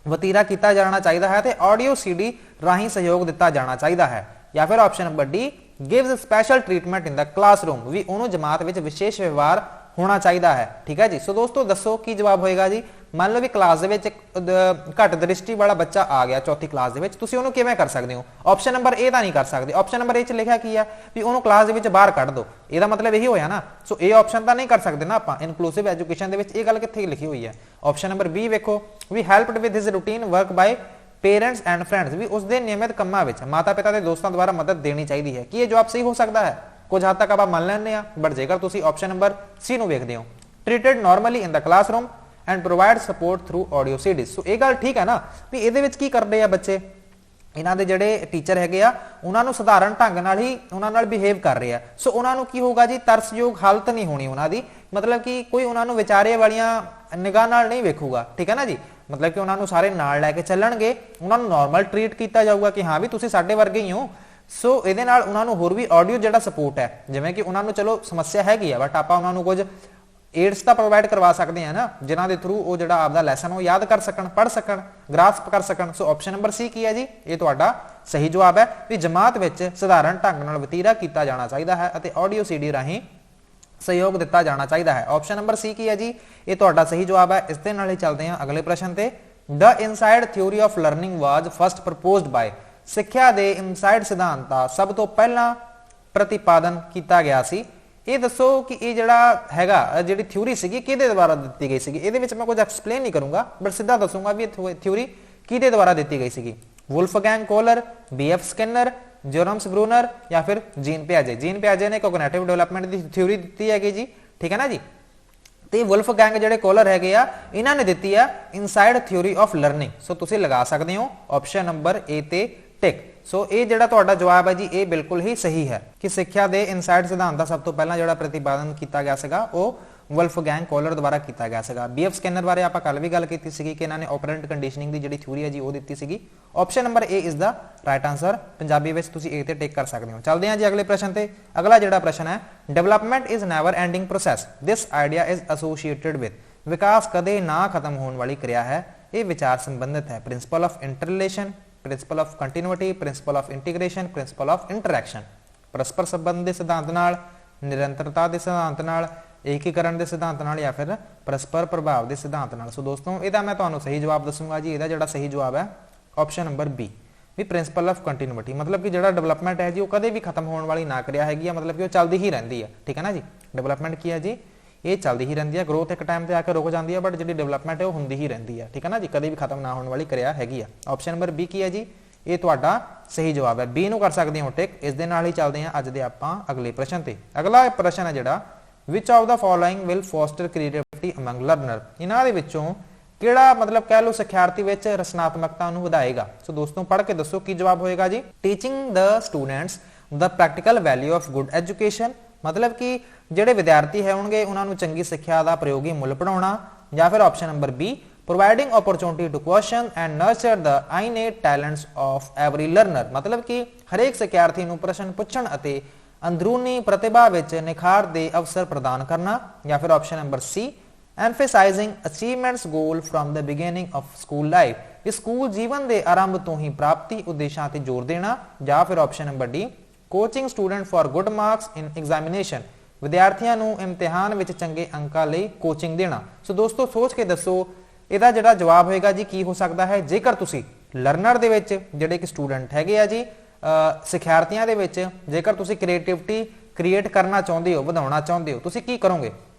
ਵਤੀਰਾ ਕੀਤਾ ਜਾਣਾ ਚਾਹੀਦਾ ਹੈ ਤੇ ਆਡੀਓ ਸੀਡੀ ਰਾਹੀਂ ਸਹਿਯੋਗ ਦਿੱਤਾ ਜਾਣਾ ਚਾਹੀਦਾ ਹੈ, ਜਾਂ ਫਿਰ option number D gives special treatment in the classroom, ਵੀ ਉਹਨੂੰ ਜਮਾਤ ਵਿੱਚ ਵਿਸ਼ੇਸ਼ ਵਿਵਹਾਰ ਹੋਣਾ ਚਾਹੀਦਾ ਹੈ। ਠੀਕ ਹੈ ਜੀ। ਸੋ ਦੋਸਤੋ ਦੱਸੋ ਕੀ ਜਵਾਬ ਹੋਏਗਾ ਜੀ। ਮੰਨ ਲਓ ਵੀ ਕਲਾਸ ਦੇ ਵਿੱਚ ਘੱਟ ਦ੍ਰਿਸ਼ਟੀ ਵਾਲਾ ਬੱਚਾ ਆ ਗਿਆ ਚੌਥੀ ਕਲਾਸ ਦੇ ਵਿੱਚ, ਤੁਸੀਂ ਉਹਨੂੰ ਕਿਵੇਂ ਕਰ ਸਕਦੇ ਹੋ? ਆਪਸ਼ਨ ਨੰਬਰ ਏ ਤਾਂ ਨਹੀਂ ਕਰ ਸਕਦੇ। ਆਪਸ਼ਨ ਨੰਬਰ ਏ ਚ ਲਿਖਿਆ ਕੀ ਹੈ ਵੀ ਉਹਨੂੰ ਕਲਾਸ ਦੇ ਵਿੱਚ ਬਾਹਰ ਕੱਢ ਦਿਓ, ਇਹਦਾ ਮਤਲਬ ਇਹੀ ਹੋਇਆ ਨਾ। ਸੋ ਇਹ ਆਪਸ਼ਨ ਤਾਂ ਨਹੀਂ ਕਰ ਸਕਦੇ ਨਾ ਆਪਾਂ। ਇਨਕਲੂਸਿਵ ਐਜੂਕੇਸ਼ਨ ਦੇ ਵਿੱਚ ਇਹ ਗੱਲ ਕਿੱਥੇ ਲਿਖੀ ਹੋਈ ਹੈ? ਆਪਸ਼ਨ ਨੰਬਰ ਬੀ ਵੇਖੋ, ਵੀ helped with his routine work by parents and friends, भी उसके नियमित कामों में माता पिता के दोस्तों द्वारा मदद देनी चाहिए है। कि यह जवाब सही हो सकता है? कुछ हद तक आप मान लें, बट जेकर तुम ऑप्शन नंबर सी नूं वेखदे हो, treated normally in the classroom and provide support through audio CDs. So ये गल ठीक है ना भी ਇਹਦੇ ਵਿੱਚ ਕੀ ਕਰਦੇ ਆ ਬੱਚੇ, ਇਹਨਾਂ ਦੇ ਜਿਹੜੇ ਟੀਚਰ ਹੈਗੇ ਆ ਉਹਨਾਂ ਨੂੰ ਸਧਾਰਨ ਢੰਗ ਨਾਲ ਹੀ ਉਹਨਾਂ ਨਾਲ ਬਿਹੇਵ ਕਰ ਰਹੇ ਆ। ਸੋ ਉਹਨਾਂ ਨੂੰ ਕੀ ਹੋਊਗਾ ਜੀ, ਤਰਸਯੋਗ ਹਾਲਤ ਨਹੀਂ ਹੋਣੀ ਉਹਨਾਂ ਦੀ, ਮਤਲਬ ਕਿ ਕੋਈ ਉਹਨਾਂ ਨੂੰ ਵਿਚਾਰੇ ਵਾਲੀਆਂ ਨਿਗਾਹ ਨਾਲ ਨਹੀਂ ਵੇਖੂਗਾ। ਠੀਕ ਹੈ ਨਾ ਜੀ, मतलब कि उन्होंने सारे नाल लैके चलणगे, उन्होंने नॉर्मल ट्रीट किया जाऊगा कि हाँ भी तुसीं साडे वर्गे ही हो। सो इहदे नाल उन्होंने होर भी ऑडियो जिहड़ा सपोर्ट है, जिवें कि उन्होंने चलो समस्या हैगी है बट आपां उन्होंने कुछ एड्स तां प्रोवाइड करवा सकते हैं ना, जिन्हां दे थ्रू वो जिहड़ा आपदा लैसन वो याद कर सकण, पढ़ सकण, ग्रास्प कर सकण। सो ऑप्शन नंबर सी की है जी, ये तुहाडा सही जवाब है भी जमात विच सधारण ढंग नाल वतीरा किया जाना चाहिए है अते ऑडियो सीडी राहीं सहयोग दिता जाना चाहिए है। ऑप्शन नंबर सी की है जी, ये तुहाडा सही जवाब है। इस दे नाल ही चलते हैं अगले प्रश्न ते। The insight theory of learning was first proposed by, सिक्ख्या दे इनसाइड सिद्धांत दा सब तो पहला प्रतिपादन किया गया सी, ਇਹ ਦੱਸੋ ਕਿ ਇਹ ਜਿਹੜਾ ਹੈਗਾ ਜਿਹੜੀ ਥਿਊਰੀ ਸੀਗੀ ਕਿਹਦੇ ਦੁਆਰਾ ਦਿੱਤੀ ਗਈ ਸੀਗੀ। ਇਹਦੇ ਵਿੱਚ ਮੈਂ ਕੁਝ ਐਕਸਪਲੇਨ ਨਹੀਂ ਕਰੂੰਗਾ ਬਟ ਸਿੱਧਾ ਦੱਸੂਗਾ ਵੀ ਇਹ ਥਿਊਰੀ ਕਿਹਦੇ ਦੁਆਰਾ ਦਿੱਤੀ ਗਈ ਸੀਗੀ। ਵੁਲਫਗੈਂਗ ਕੋਲਰ, BF ਸਕਿਨਰ, ਜੋਰਮਸ ਬਰੂਨਰ ਜਾਂ ਫਿਰ जीन पियाजे। जीन पियाजे ने ਕੋਗਨੀਟਿਵ ਡਿਵੈਲਪਮੈਂਟ ਦੀ ਥਿਊਰੀ ਦਿੱਤੀ ਹੈਗੀ ਜੀ, ਠੀਕ ਹੈ ਨਾ ਜੀ। ਤੇ ਵੁਲਫਗੈਂਗ ਜਿਹੜੇ ਕੋਲਰ ਹੈਗੇ ਆ ਇਹਨਾਂ ਨੇ ਦਿੱਤੀ ਆ ਇਨਸਾਈਡ ਥਿਊਰੀ ਆਫ ਲਰਨਿੰਗ। ਸੋ ਤੁਸੀਂ ਲਗਾ ਸਕਦੇ ਹੋ ਆਪਸ਼ਨ ਨੰਬਰ A ਤੇ ਟਿਕ। ਸੋ ਇਹ ਜਿਹੜਾ ਤੁਹਾਡਾ ਜਵਾਬ ਹੈ ਜੀ ਇਹ ਬਿਲਕੁਲ ਹੀ ਸਹੀ ਹੈ ਕਿ ਸਿੱਖਿਆ ਦੇ ਇਨਸਾਈਡ ਸਿਧਾਂਤ ਦਾ ਸਭ ਤੋਂ ਪਹਿਲਾਂ ਜਿਹੜਾ ਪ੍ਰਤੀਪਾਦਨ ਕੀਤਾ ਗਿਆ ਸੀਗਾ ਉਹ ਵੁਲਫਗੈਂਗ ਕੋਲਰ ਦੁਆਰਾ ਕੀਤਾ ਗਿਆ ਸੀਗਾ। BF ਸਕਿਨਰ ਬਾਰੇ ਆਪਾਂ ਕੱਲ ਵੀ ਗੱਲ ਕੀਤੀ ਸੀਗੀ ਕਿ ਇਹਨਾਂ ਨੇ ਆਪਰੈਂਟ ਕੰਡੀਸ਼ਨਿੰਗ ਦੀ ਜਿਹੜੀ ਥਿਊਰੀ ਹੈ ਜੀ ਉਹ ਦਿੱਤੀ ਸੀਗੀ। Option number A is the right answer. Punjabi ਵਿੱਚ ਤੁਸੀਂ A ਤੇ ਟਿਕ ਕਰ ਸਕਦੇ ਹੋ। ਚੱਲਦੇ ਹਾਂ ਜੀ ਅਗਲੇ ਪ੍ਰਸ਼ਨ ਤੇ। ਅਗਲਾ ਜਿਹੜਾ ਪ੍ਰਸ਼ਨ ਹੈ, development is never ending process, this idea is associated with. ਵਿਕਾਸ ਕਦੇ ਨਾ ਖਤਮ ਹੋਣ ਵਾਲੀ ਕਿਰਿਆ ਹੈ। ਇਹ ਵਿਚਾਰ ਸੰਬੰਧਿਤ ਹੈ principle of interrelation, principle of continuity, principle of integration, principle of interaction. ਪਰਸਪਰ ਸੰਬੰਧ ਦੇ ਸਿਧਾਂਤ ਨਾਲ, ਨਿਰੰਤਰਤਾ ਦੇ ਸਿਧਾਂਤ ਨਾਲ, ਏਕੀਕਰਨ ਦੇ ਸਿਧਾਂਤ ਨਾਲ ਜਾਂ ਫਿਰ ਪਰਸਪਰ ਪ੍ਰਭਾਵ ਦੇ ਸਿਧਾਂਤ ਨਾਲ। ਸੋ ਦੋਸਤੋ ਇਹਦਾ ਮੈਂ ਤੁਹਾਨੂੰ ਸਹੀ ਜਵਾਬ ਦੱਸੂਗਾ ਜੀ। ਇਹਦਾ ਜਿਹੜਾ ਸਹੀ ਜਵਾਬ ਹੈ ਆਪਸ਼ਨ ਨੰਬਰ B ਵੀ ਪ੍ਰਿੰਸੀਪਲ ਆਫ ਕੰਟੀਨਿਊਟੀ। ਮਤਲਬ ਕਿ ਜਿਹੜਾ ਡਿਵੈਲਪਮੈਂਟ ਹੈ ਜੀ ਉਹ ਕਦੇ ਵੀ ਖਤਮ ਹੋਣ ਵਾਲੀ ਨਾ ਕਿਰਿਆ ਹੈਗੀ ਆ, ਮਤਲਬ ਕਿ ਉਹ ਚੱਲਦੀ ਹੀ ਰਹਿੰਦੀ ਹੈ, ਠੀਕ ਹੈ ਨਾ ਜੀ। ਡਿਵੈਲਪਮੈਂਟ ਕੀ ਹੈ ਜੀ, ਇਹ ਚੱਲਦੀ ਹੀ ਰਹਿੰਦੀ ਹੈ। ਗਰੋਥ ਇੱਕ ਟਾਈਮ ਤੇ ਆ ਕੇ ਰੁਕ ਜਾਂਦੀ ਹੈ ਬਟ ਜਿਹੜੀ ਡਿਵੈਲਪਮੈਂਟ ਹੈ ਉਹ ਹੁੰਦੀ ਹੀ ਰਹਿੰਦੀ ਹੈ, ਠੀਕ ਹੈ ਨਾ ਜੀ। ਕਦੇ ਵੀ ਖਤਮ ਨਾ ਹੋਣ ਵਾਲੀ ਕਿਰਿਆ ਹੈਗੀ ਆ। ਆਪਸ਼ਨ ਨੰਬਰ B ਕੀ ਹੈ ਜੀ, ਇਹ ਤੁਹਾਡਾ ਸਹੀ ਜਵਾਬ ਹੈ। B ਨੂੰ ਕਰ ਸਕਦੇ ਹੋ ਟਿਕ। ਇਸ ਦੇ ਨਾਲ ਹੀ ਚੱਲਦੇ ਹਾਂ ਅੱਜ ਦੇ ਆਪਾਂ ਅਗਲੇ ਪ੍ਰਸ਼ਨ ਤੇ। ਅਗਲਾ ਪ੍ਰਸ਼ਨ ਹੈ ਜਿਹੜਾ which of the following will foster creativity among learner। ਇਹਨਾਂ ਦੇ ਵਿੱਚੋਂ ਕਿਹੜਾ ਮਤਲਬ ਕਹਿ ਲਓ ਸਿੱਖਿਆਰਥੀ ਵਿੱਚ ਰਚਨਾਤਮਕਤਾ ਨੂੰ ਵਧਾਏਗਾ। ਸੋ ਦੋਸਤੋ ਪੜ੍ਹ ਕੇ ਦੱਸੋ ਕੀ ਜਵਾਬ ਹੋਏਗਾ ਜੀ। Teaching the students the practical value of good education, ਮਤਲਬ ਕਿ ਜਿਹੜੇ ਵਿਦਿਆਰਥੀ ਹੋਣਗੇ ਉਹਨਾਂ ਨੂੰ ਚੰਗੀ ਸਿੱਖਿਆ ਦਾ ਪ੍ਰਯੋਗੀ ਮੁੱਲ ਪੜਾਉਣਾ। ਜਾਂ ਫਿਰ option number B providing opportunity to question and nurture the innate talents of every learner, ਮਤਲਬ ਕਿ ਹਰੇਕ ਸਿੱਖਿਆਰਥੀ ਨੂੰ ਪ੍ਰਸ਼ਨ ਪੁੱਛਣ ਅਤੇ ਅੰਦਰੂਨੀ ਪ੍ਰਤਿਭਾ ਵਿੱਚ ਨਿਖਾਰ ਦੇ ਅਵਸਰ ਪ੍ਰਦਾਨ ਕਰਨਾ। ਜਾਂ ਫਿਰ option number C emphasizing achievements goal from the beginning of school life, ਕਿ ਸਕੂਲ ਜੀਵਨ ਦੇ ਆਰੰਭ ਤੋਂ ਹੀ ਪ੍ਰਾਪਤੀ ਉਦੇਸ਼ਾਂ ਤੇ ਜ਼ੋਰ ਦੇਣਾ। ਜਾਂ ਫਿਰ option number D coaching student for good marks in examination, ਵਿਦਿਆਰਥੀਆਂ ਨੂੰ ਇਮਤਿਹਾਨ ਵਿੱਚ ਚੰਗੇ ਅੰਕਾਂ ਲਈ ਕੋਚਿੰਗ ਦੇਣਾ। ਸੋ ਦੋਸਤੋ ਸੋਚ ਕੇ ਦੱਸੋ ਇਹਦਾ ਜਿਹੜਾ ਜਵਾਬ ਹੋਏਗਾ ਜੀ ਕੀ ਹੋ ਸਕਦਾ ਹੈ। ਜੇਕਰ ਤੁਸੀਂ ਲਰਨਰ ਦੇ ਵਿੱਚ ਜਿਹੜੇ ਕਿ ਸਟੂਡੈਂਟ ਹੈਗੇ ਆ ਜੀ ਸਿੱਖਿਆਰਥੀਆਂ ਦੇ ਵਿੱਚ ਜੇਕਰ ਤੁਸੀਂ ਕ੍ਰੀਏਟਿਵਿਟੀ ਕ੍ਰੀਏਟ ਕਰਨਾ ਚਾਹੁੰਦੇ ਹੋ, ਵਧਾਉਣਾ ਚਾਹੁੰਦੇ ਹੋ, ਤੁਸੀਂ ਕੀ ਕਰੋਗੇ।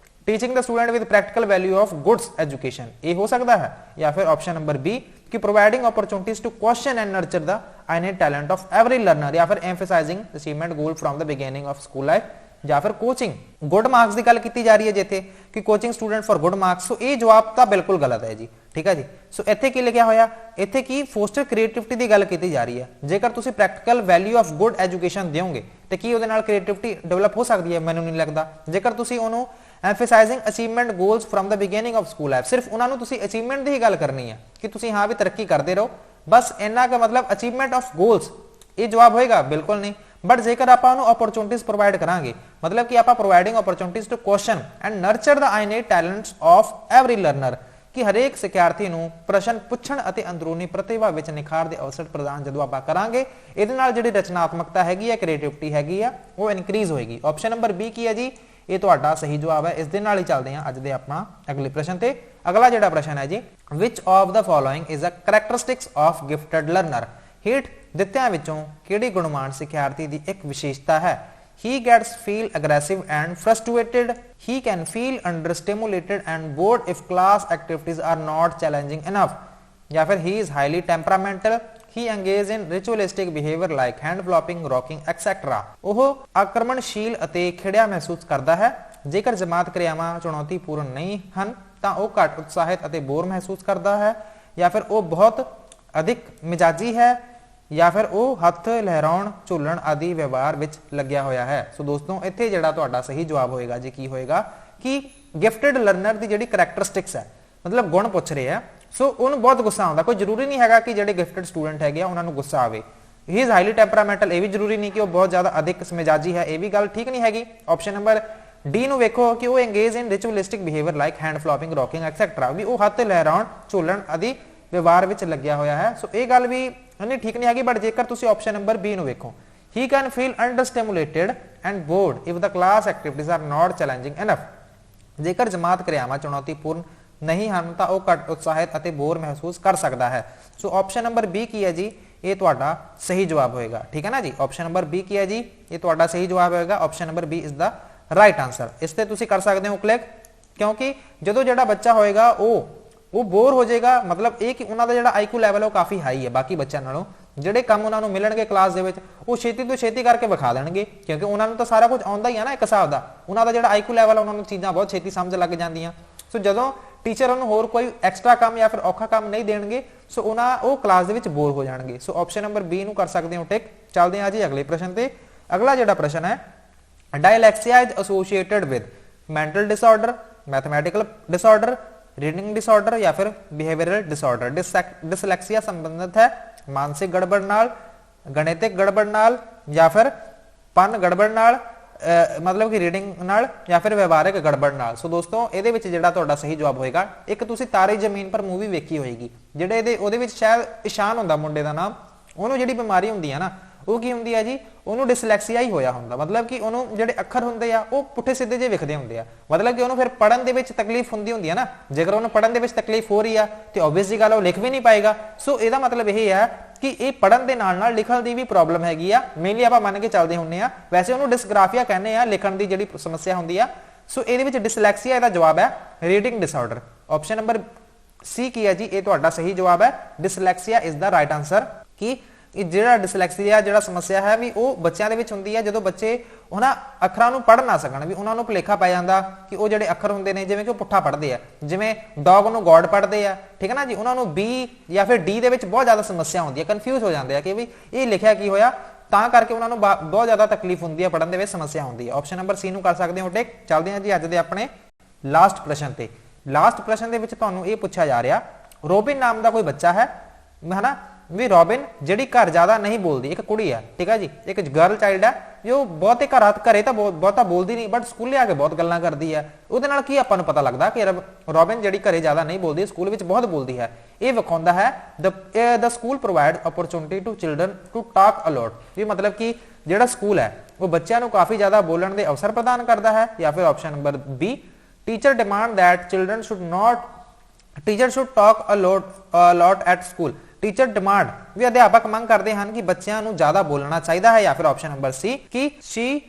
Teaching the student with practical value of goods education, ਇਹ ਹੋ ਸਕਦਾ ਹੈ। ਜਾਂ ਫਿਰ ਆਪਸ਼ਨ ਨੰਬਰ B ਕਿ providing opportunities to question and nurture the innate talent of every learner. ਜਾਂ ਫਿਰ emphasizing achievement goal from the beginning of school life. ਜਾਂ ਫਿਰ ਕੋਚਿੰਗ ਗੁੱਡ ਮਾਰਕਸ ਦੀ ਗੱਲ ਕੀਤੀ ਜਾ ਰਹੀ ਹੈ ਜਿੱਥੇ ਕਿ coaching student for good marks. So ਇਹ ਜਵਾਬ ਤਾਂ ਬਿਲਕੁਲ ਗਲਤ ਹੈ ਜੀ, ਠੀਕ ਹੈ ਜੀ। ਸੋ ਇੱਥੇ ਕੀ ਲਿਖਿਆ ਹੋਇਆ, ਇੱਥੇ ਕੀ ਫੋਸਟਰ ਕ੍ਰੀਏਟਿਵਿਟੀ ਦੀ ਗੱਲ ਕੀਤੀ ਜਾ ਰਹੀ ਹੈ। ਜੇਕਰ ਤੁਸੀਂ practical value of good education ਦਿਓਗੇ ਤੇ ਕੀ ਉਹਦੇ ਨਾਲ ਕ੍ਰੀਏਟਿਵਿਟੀ ਡਿਵੈਲਪ ਹੋ ਸਕਦੀ ਹੈ, ਮੈਨੂੰ ਨਹੀਂ ਲੱਗਦਾ। ਜੇਕਰ ਤੁਸੀਂ ਉਹਨੂੰ emphasizing achievement goals from the beginning of school life, ਸਿਰਫ ਉਹਨਾਂ ਨੂੰ ਤੁਸੀਂ ਅਚੀਵਮੈਂਟ ਦੀ ਹੀ ਗੱਲ ਕਰਨੀ ਹੈ ਕਿ ਤੁਸੀਂ ਹਾਂ ਵੀ ਤਰੱਕੀ ਕਰਦੇ ਰਹੋ, ਬਸ ਇੰਨਾ ਕੁ ਮਤਲਬ ਅਚੀਵਮੈਂਟ ਆਫ ਗੋਲਸ, ਇਹ ਜਵਾਬ ਹੋਏਗਾ ਬਿਲਕੁਲ ਨਹੀਂ। ਬਟ ਜੇਕਰ ਆਪਾਂ ਉਹਨੂੰ ਓਪਰਚੁਨਿਟੀਜ਼ ਪ੍ਰੋਵਾਈਡ ਕਰਾਂਗੇ, ਮਤਲਬ ਕਿ ਆਪਾਂ providing opportunities to question and nurture the innate talents of every learner, ਕਿ ਹਰੇਕ ਸਿੱਖਿਆਰਥੀ ਨੂੰ ਪ੍ਰਸ਼ਨ ਪੁੱਛਣ ਅਤੇ ਅੰਦਰੂਨੀ ਪ੍ਰਤਿਭਾ ਵਿੱਚ ਨਿਖਾਰ ਦੇ ਅਵਸਰ ਪ੍ਰਦਾਨ ਜਦੋਂ ਆਪਾਂ ਕਰਾਂਗੇ, ਇਹਦੇ ਨਾਲ ਜਿਹੜੀ ਰਚਨਾਤਮਕਤਾ ਹੈਗੀ ਹੈ, ਕ੍ਰੀਏਟਿਵਿਟੀ ਹੈਗੀ ਆ, ਉਹ ਇਨਕਰੀਜ਼ ਹੋਏਗੀ। ਆਪਸ਼ਨ ਨੰਬਰ B ਕੀ ਹੈ ਜੀ, ਇਹ ਤੁਹਾਡਾ ਸਹੀ ਜਵਾਬ ਹੈ। ਇਸ ਦੇ ਨਾਲ ਹੀ ਚੱਲਦੇ ਹਾਂ ਅੱਜ ਦੇ ਆਪਣਾ ਅਗਲੇ ਪ੍ਰਸ਼ਨ ਤੇ। ਅਗਲਾ ਜਿਹੜਾ ਪ੍ਰਸ਼ਨ ਹੈ ਜੀ, which of the following is a characteristics of gifted learner, ਹੇਠ ਦਿੱਤਿਆਂ ਵਿੱਚੋਂ ਕਿਹੜੀ ਗੁਣਵਾਨ ਸਿੱਖਿਆਰਥੀ ਦੀ ਇੱਕ ਵਿਸ਼ੇਸ਼ਤਾ ਹੈ। He gets feel aggressive and frustrated. He can feel understimulated and bored if class activities are not challenging enough. ਜਾਂ ਫਿਰ he is highly temperamental. He engages in ritualistic behavior like hand flopping, rocking, etc. ਉਹ ਆਕਰਮਣਸ਼ੀਲ ਅਤੇ ਖਿੜਿਆ ਮਹਿਸੂਸ ਕਰਦਾ ਹੈ। ਜੇਕਰ ਜਮਾਤ ਕਿਰਿਆਵਾਂ ਚੁਣੌਤੀਪੂਰਨ ਨਹੀਂ ਹਨ ਤਾਂ ਉਹ ਘੱਟ ਉਤਸ਼ਾਹਿਤ ਅਤੇ ਬੋਰ ਮਹਿਸੂਸ ਕਰਦਾ ਹੈ। ਜਾਂ ਫਿਰ ਉਹ ਬਹੁਤ ਅਧਿਕ ਮਿਜਾਜੀ ਹੈ। ਜਾਂ ਫਿਰ ਉਹ ਹੱਥ ਲਹਿਰਾਉਣ, ਝੂਲਣ ਆਦਿ ਵਿਵਹਾਰ ਵਿੱਚ ਲੱਗਿਆ ਹੋਇਆ ਹੈ। ਸੋ ਦੋਸਤੋ ਇੱਥੇ ਜਿਹੜਾ ਤੁਹਾਡਾ ਸਹੀ ਜਵਾਬ ਹੋਏਗਾ ਜੀ ਕੀ ਹੋਏਗਾ ਕਿ ਗਿਫਟਡ ਲਰਨਰ ਦੀ ਜਿਹੜੀ ਕਰੈਕਟਰਿਸਟਿਕਸ ਹੈ, ਮਤਲਬ ਗੁਣ ਪੁੱਛ ਰਹੇ ਆ। ਸੋ ਉਹਨੂੰ ਬਹੁਤ ਗੁੱਸਾ ਆਉਂਦਾ। ਕੋਈ ਜ਼ਰੂਰੀ ਨਹੀਂ ਹੈਗਾ ਕਿ ਜਿਹੜੇ ਗਿਫਟਡ ਸਟੂਡੈਂਟ ਹੈਗੇ ਆ ਉਹਨਾਂ ਨੂੰ ਗੁੱਸਾ ਆਵੇ। ਹੀ ਇਜ਼ ਹਾਈਲੀ ਟੈਂਪਰਾਮੈਂਟਲ, ਇਹ ਵੀ ਜ਼ਰੂਰੀ ਨਹੀਂ ਕਿ ਉਹ ਬਹੁਤ ਜ਼ਿਆਦਾ ਅਧਿਕ ਮਿਜਾਜੀ ਹੈ, ਇਹ ਵੀ ਗੱਲ ਠੀਕ ਨਹੀਂ ਹੈਗੀ। ਆਪਸ਼ਨ ਨੰਬਰ D ਨੂੰ ਵੇਖੋ ਕਿ ਉਹ engage in ritualistic behavior like hand flopping, rocking, etc. ਵੀ ਉਹ ਹੱਥ ਲਹਿਰਾਉਣ, ਝੂਲਣ ਆਦਿ ਵਿਵਹਾਰ ਵਿੱਚ ਲੱਗਿਆ ਹੋਇਆ ਹੈ। ਸੋ ਇਹ ਗੱਲ ਵੀ ਨਹੀਂ ਠੀਕ ਨਹੀਂ ਹੈਗੀ। ਬਟ ਜੇਕਰ ਤੁਸੀਂ ਆਪਸ਼ਨ ਨੰਬਰ B ਨੂੰ ਵੇਖੋ, he can feel understimulated and bored if the class activities are not challenging enough, ਜੇਕਰ ਜਮਾਤ ਕਿਰਿਆਵਾਂ ਚੁਣੌਤੀਪੂਰਨ ਨਹੀਂ ਹਨ ਤਾਂ ਉਹ ਘੱਟ ਉਤਸ਼ਾਹਿਤ ਅਤੇ ਬੋਰ ਮਹਿਸੂਸ ਕਰ ਸਕਦਾ ਹੈ। ਸੋ ਆਪਸ਼ਨ ਨੰਬਰ B ਕੀ ਹੈ ਜੀ, ਇਹ ਤੁਹਾਡਾ ਸਹੀ ਜਵਾਬ ਹੋਏਗਾ। ਠੀਕ ਹੈ ਨਾ ਜੀ। ਆਪਸ਼ਨ ਨੰਬਰ B ਕੀ ਹੈ ਜੀ, ਇਹ ਤੁਹਾਡਾ ਸਹੀ ਜਵਾਬ ਹੋਏਗਾ। Option number B is the right answer. ਇਸ ਤੇ ਤੁਸੀਂ ਕਰ ਸਕਦੇ ਹੋ ਕਲਿੱਕ, ਕਿਉਂਕਿ ਜਦੋਂ ਜਿਹੜਾ ਬੱਚਾ ਹੋਏਗਾ ਉਹ ਬੋਰ ਹੋ ਜਾਏਗਾ, ਮਤਲਬ ਇਹ ਕਿ ਉਹਨਾਂ ਦਾ ਜਿਹੜਾ ਆਈਕਿਊ ਲੈਵਲ ਉਹ ਕਾਫੀ ਹਾਈ ਹੈ ਬਾਕੀ ਬੱਚਿਆਂ ਨਾਲੋਂ। ਜਿਹੜੇ ਕੰਮ ਉਹਨਾਂ ਨੂੰ ਮਿਲਣਗੇ ਕਲਾਸ ਦੇ ਵਿੱਚ ਉਹ ਛੇਤੀ ਤੋਂ ਛੇਤੀ ਕਰਕੇ ਵਿਖਾ ਦੇਣਗੇ, ਕਿਉਂਕਿ ਉਹਨਾਂ ਨੂੰ ਤਾਂ ਸਾਰਾ ਕੁਝ ਆਉਂਦਾ ਹੀ ਹੈ ਨਾ ਇੱਕ ਹਿਸਾਬ ਦਾ। ਉਹਨਾਂ ਦਾ ਜਿਹੜਾ ਆਈਕਿਊ ਲੈਵਲ ਉਹਨਾਂ ਨੂੰ ਚੀਜ਼ਾਂ ਬਹੁਤ ਛੇਤੀ ਸਮਝ ਲੱਗ ਜਾਂਦੀਆਂ। ਸੋ ਜਦੋਂ ਟੀਚਰ ਉਹਨੂੰ ਹੋਰ ਕੋਈ ਐਕਸਟਰਾ ਕੰਮ ਜਾਂ ਫਿਰ ਔਖਾ ਕੰਮ ਨਹੀਂ ਦੇਣਗੇ, ਸੋ ਉਹ ਕਲਾਸ ਦੇ ਵਿੱਚ ਬੋਰ ਹੋ ਜਾਣਗੇ। ਸੋ ਆਪਸ਼ਨ ਨੰਬਰ ਬੀ ਨੂੰ ਕਰ ਸਕਦੇ ਹੋ ਟਿਕ। ਚੱਲਦੇ ਹਾਂ ਜੀ ਅਗਲੇ ਪ੍ਰਸ਼ਨ ਤੇ। ਅਗਲਾ ਜਿਹੜਾ ਪ੍ਰਸ਼ਨ ਹੈ, dyslexia is associated with mental disorder, mathematical disorder, reading disorder या फिर बिहेवियरल डिसऑर्डर। डिसलैक्सिया संबंधित है मानसिक गड़बड़ नाल, गणितिक गड़बड़ नाल या फिर पन गड़बड़ नाल, मतलब कि रीडिंग नाल या फिर व्यवहारिक गड़बड़ नाल। सो दोस्तों ਇਹਦੇ ਵਿੱਚ ਜਿਹੜਾ ਤੁਹਾਡਾ ਸਹੀ ਜਵਾਬ ਹੋਏਗਾ, ਇੱਕ ਤੁਸੀਂ ਤਾਰੇ ਜ਼ਮੀਨ ਪਰ ਮੂਵੀ ਵੇਖੀ ਹੋਏਗੀ, ਜਿਹੜੇ ਉਹਦੇ ਵਿੱਚ ਸ਼ਾਇਦ ਇਸ਼ਾਨ ਹੁੰਦਾ ਮੁੰਡੇ ਦਾ ਨਾਮ, ਉਹਨੂੰ ਜਿਹੜੀ ਬਿਮਾਰੀ ਹੁੰਦੀ ਹੈ ਨਾ ਉਹ ਕੀ ਹੁੰਦੀ ਹੈ ਜੀ, ਉਹਨੂੰ ਡਿਸਲੈਕਸੀਆ ਹੀ ਹੋਇਆ ਹੁੰਦਾ। ਮਤਲਬ ਕਿ ਉਹਨੂੰ ਜਿਹੜੇ ਅੱਖਰ ਹੁੰਦੇ ਆ ਉਹ ਪੁੱਠੇ ਸਿੱਧੇ ਜਿਹੇ ਵਿਖਦੇ ਹੁੰਦੇ ਆ, ਮਤਲਬ ਕਿ ਉਹਨੂੰ ਫਿਰ ਪੜਨ ਦੇ ਵਿੱਚ ਤਕਲੀਫ ਹੁੰਦੀ ਹੈ ਨਾ। ਜੇਕਰ ਉਹਨੂੰ ਪੜਨ ਦੇ ਵਿੱਚ ਤਕਲੀਫ ਹੋ ਰਹੀ ਆ ਤੇ ਆਬਵੀਅਸ ਜੀ ਗੱਲ ਉਹ ਲਿਖ ਵੀ ਨਹੀਂ ਪਾਏਗਾ। ਸੋ ਇਹਦਾ ਮਤਲਬ ਇਹ ਹੈ ਕਿ ਇਹ ਪੜਨ ਦੇ ਨਾਲ ਨਾਲ ਲਿਖਣ ਦੀ ਵੀ ਪ੍ਰੋਬਲਮ ਹੈਗੀ ਆ। ਮੇਨਲੀ ਆਪਾਂ ਮੰਨ ਕੇ ਚੱਲਦੇ ਹੁੰਨੇ ਆ, ਵੈਸੇ ਉਹਨੂੰ ਡਿਸਗ੍ਰਾਫੀਆ ਕਹਿੰਦੇ ਆ, ਲਿਖਣ ਦੀ ਜਿਹੜੀ ਸਮੱਸਿਆ ਹੁੰਦੀ ਆ। ਸੋ ਇਹਦੇ ਵਿੱਚ ਡਿਸਲੈਕਸੀਆ ਇਹਦਾ ਜਵਾਬ ਹੈ ਰੀਡਿੰਗ ਡਿਸਆਰਡਰ। ਆਪਸ਼ਨ ਨੰਬਰ ਸੀ ਕੀ ਹੈ ਜੀ, ਇਹ ਤੁਹਾਡਾ ਸਹੀ ਜਵਾਬ ਹੈ। Dyslexia is the right answer. ਕਿ ਜਿਹੜਾ ਡਿਸਲੈਕਸੀਆ ਜਿਹੜਾ ਸਮੱਸਿਆ ਹੈ ਵੀ ਉਹ ਬੱਚਿਆਂ ਦੇ ਵਿੱਚ ਹੁੰਦੀ ਹੈ ਜਦੋਂ ਬੱਚੇ ਉਹਨਾਂ ਅੱਖਰਾਂ ਨੂੰ ਪੜ੍ਹ ਨਾ ਸਕਣ, ਵੀ ਉਹਨਾਂ ਨੂੰ ਭੁਲੇਖਾ ਪੈ ਜਾਂਦਾ ਕਿ ਉਹ ਜਿਹੜੇ ਅੱਖਰ ਹੁੰਦੇ ਨੇ ਜਿਵੇਂ ਕਿ ਉਹ ਪੁੱਠਾ ਪੜ੍ਹਦੇ ਆ, ਜਿਵੇਂ ਡੌਗ ਨੂੰ ਗੋਡ ਪੜ੍ਹਦੇ ਆ, ਠੀਕ ਹੈ ਨਾ ਜੀ। ਉਹਨਾਂ ਨੂੰ ਬੀ ਜਾਂ ਫਿਰ ਡੀ ਦੇ ਵਿੱਚ ਬਹੁਤ ਜ਼ਿਆਦਾ ਸਮੱਸਿਆ ਹੁੰਦੀ ਹੈ, ਕਨਫਿਊਜ਼ ਹੋ ਜਾਂਦੇ ਆ ਕਿ ਵੀ ਇਹ ਲਿਖਿਆ ਕੀ ਹੋਇਆ, ਤਾਂ ਕਰਕੇ ਉਹਨਾਂ ਨੂੰ ਬਹੁਤ ਜ਼ਿਆਦਾ ਤਕਲੀਫ ਹੁੰਦੀ ਹੈ, ਪੜ੍ਹਨ ਦੇ ਵਿੱਚ ਸਮੱਸਿਆ ਹੁੰਦੀ ਹੈ। ਆਪਸ਼ਨ ਨੰਬਰ ਸੀ ਨੂੰ ਕਰ ਸਕਦੇ ਹੋ ਟਿਕ। ਚੱਲਦੇ ਹਾਂ ਜੀ ਅੱਜ ਦੇ ਆਪਣੇ ਲਾਸਟ ਪ੍ਰਸ਼ਨ ਤੇ। ਲਾਸਟ ਪ੍ਰਸ਼ਨ ਦੇ ਵਿੱਚ ਤੁਹਾਨੂੰ ਇਹ ਪੁੱਛਿਆ ਜਾ ਰਿਹਾ, ਰੋਬਿਨ ਨਾਮ ਦਾ ਕੋਈ ਬੱਚਾ ਹੈ ਨਾ, ਵੀ ਰੋਬਿਨ ਜਿਹੜੀ ਘਰ ਜ਼ਿਆਦਾ ਨਹੀਂ ਬੋਲਦੀ, ਇੱਕ ਕੁੜੀ ਹੈ, ਠੀਕ ਹੈ ਜੀ, ਇੱਕ ਗਰਲ ਚਾਈਲਡ ਹੈ ਜੋ ਬਹੁਤੇ ਘਰੇ ਤਾਂ ਬਹੁਤਾ ਬੋਲਦੀ ਨਹੀਂ, ਬਟ ਸਕੂਲੇ ਆ ਕੇ ਬਹੁਤ ਗੱਲਾਂ ਕਰਦੀ ਹੈ। ਉਹਦੇ ਨਾਲ ਕੀ ਆਪਾਂ ਨੂੰ ਪਤਾ ਲੱਗਦਾ ਕਿ ਰੋਬਿਨ ਜਿਹੜੀ ਘਰੇ ਜ਼ਿਆਦਾ ਨਹੀਂ ਬੋਲਦੀ, ਸਕੂਲ ਵਿੱਚ ਬਹੁਤ ਬੋਲਦੀ ਹੈ। ਇਹ ਵਿਖਾਉਂਦਾ ਹੈ the school provide opportunity to children to talk a lot, ਵੀ ਮਤਲਬ ਕਿ ਜਿਹੜਾ ਸਕੂਲ ਹੈ ਉਹ ਬੱਚਿਆਂ ਨੂੰ ਕਾਫੀ ਜ਼ਿਆਦਾ ਬੋਲਣ ਦੇ ਅਵਸਰ ਪ੍ਰਦਾਨ ਕਰਦਾ ਹੈ। ਜਾਂ ਫਿਰ option number B, teacher demand that children should talk a lot at school. Teacher demand ਵੀ ਅਧਿਆਪਕ ਮੰਗ ਕਰਦੇ ਹਨ ਕਿ ਬੱਚਿਆਂ ਨੂੰ ਜ਼ਿਆਦਾ ਬੋਲਣਾ ਚਾਹੀਦਾ ਹੈ। ਜਾਂ ਫਿਰ ਆਪਸ਼ਨ ਨੰਬਰ ਸੀ ਕਿ she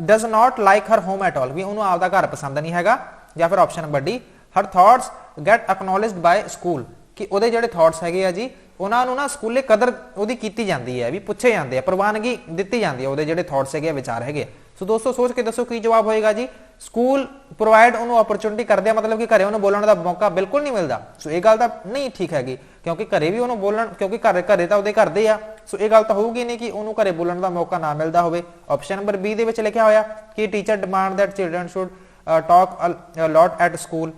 does not like her home at all, ਵੀ ਉਹਨੂੰ ਆਪਦਾ ਘਰ ਪਸੰਦ ਨਹੀਂ ਹੈਗਾ। ਜਾਂ ਫਿਰ option number D, her thoughts get acknowledged by school, ਕਿ ਉਹਦੇ ਜਿਹੜੇ ਥਾਟਸ ਹੈਗੇ ਆ ਜੀ ਉਹਨਾਂ ਨੂੰ ਨਾ ਸਕੂਲੇ ਕਦਰ ਉਹਦੀ ਕੀਤੀ ਜਾਂਦੀ ਹੈ, ਵੀ ਪੁੱਛੇ ਜਾਂਦੇ ਆ, ਪ੍ਰਵਾਨਗੀ ਦਿੱਤੀ ਜਾਂਦੀ ਹੈ ਉਹਦੇ ਜਿਹੜੇ ਥਾਟਸ ਹੈਗੇ, ਵਿਚਾਰ ਹੈਗੇ। ਸੋ ਦੋਸਤੋ ਸੋਚ ਕੇ ਦੱਸੋ ਕੀ ਜਵਾਬ ਹੋਏਗਾ ਜੀ। ਸਕੂਲ ਪ੍ਰੋਵਾਈਡ ਉਹਨੂੰ ਓਪਰਚੁਨਿਟੀ ਕਰਦੇ ਆ, ਮਤਲਬ ਕਿ ਘਰੇ ਉਹਨੂੰ ਬੋਲਣ ਦਾ ਮੌਕਾ ਬਿਲਕੁਲ ਨਹੀਂ ਮਿਲਦਾ। ਸੋ ਇਹ ਗੱਲ ਤਾਂ ਨਹੀਂ ਠੀਕ ਹੈਗੀ, ਕਿਉਂਕਿ ਘਰੇ ਵੀ ਉਹਨੂੰ ਬੋਲਣ, ਕਿਉਂਕਿ ਘਰੇ ਤਾਂ ਉਹਦੇ ਘਰਦੇ ਆ। ਸੋ ਇਹ ਗੱਲ ਤਾਂ ਹੋਊਗੀ ਨਹੀਂ ਕਿ ਉਹਨੂੰ ਘਰੇ ਬੋਲਣ ਦਾ ਮੌਕਾ ਨਾ ਮਿਲਦਾ ਹੋਵੇ। ਆਪਸ਼ਨ ਨੰਬਰ ਬੀ ਦੇ ਵਿੱਚ ਲਿਖਿਆ ਹੋਇਆ ਕਿ teacher demand that children should talk a lot at school,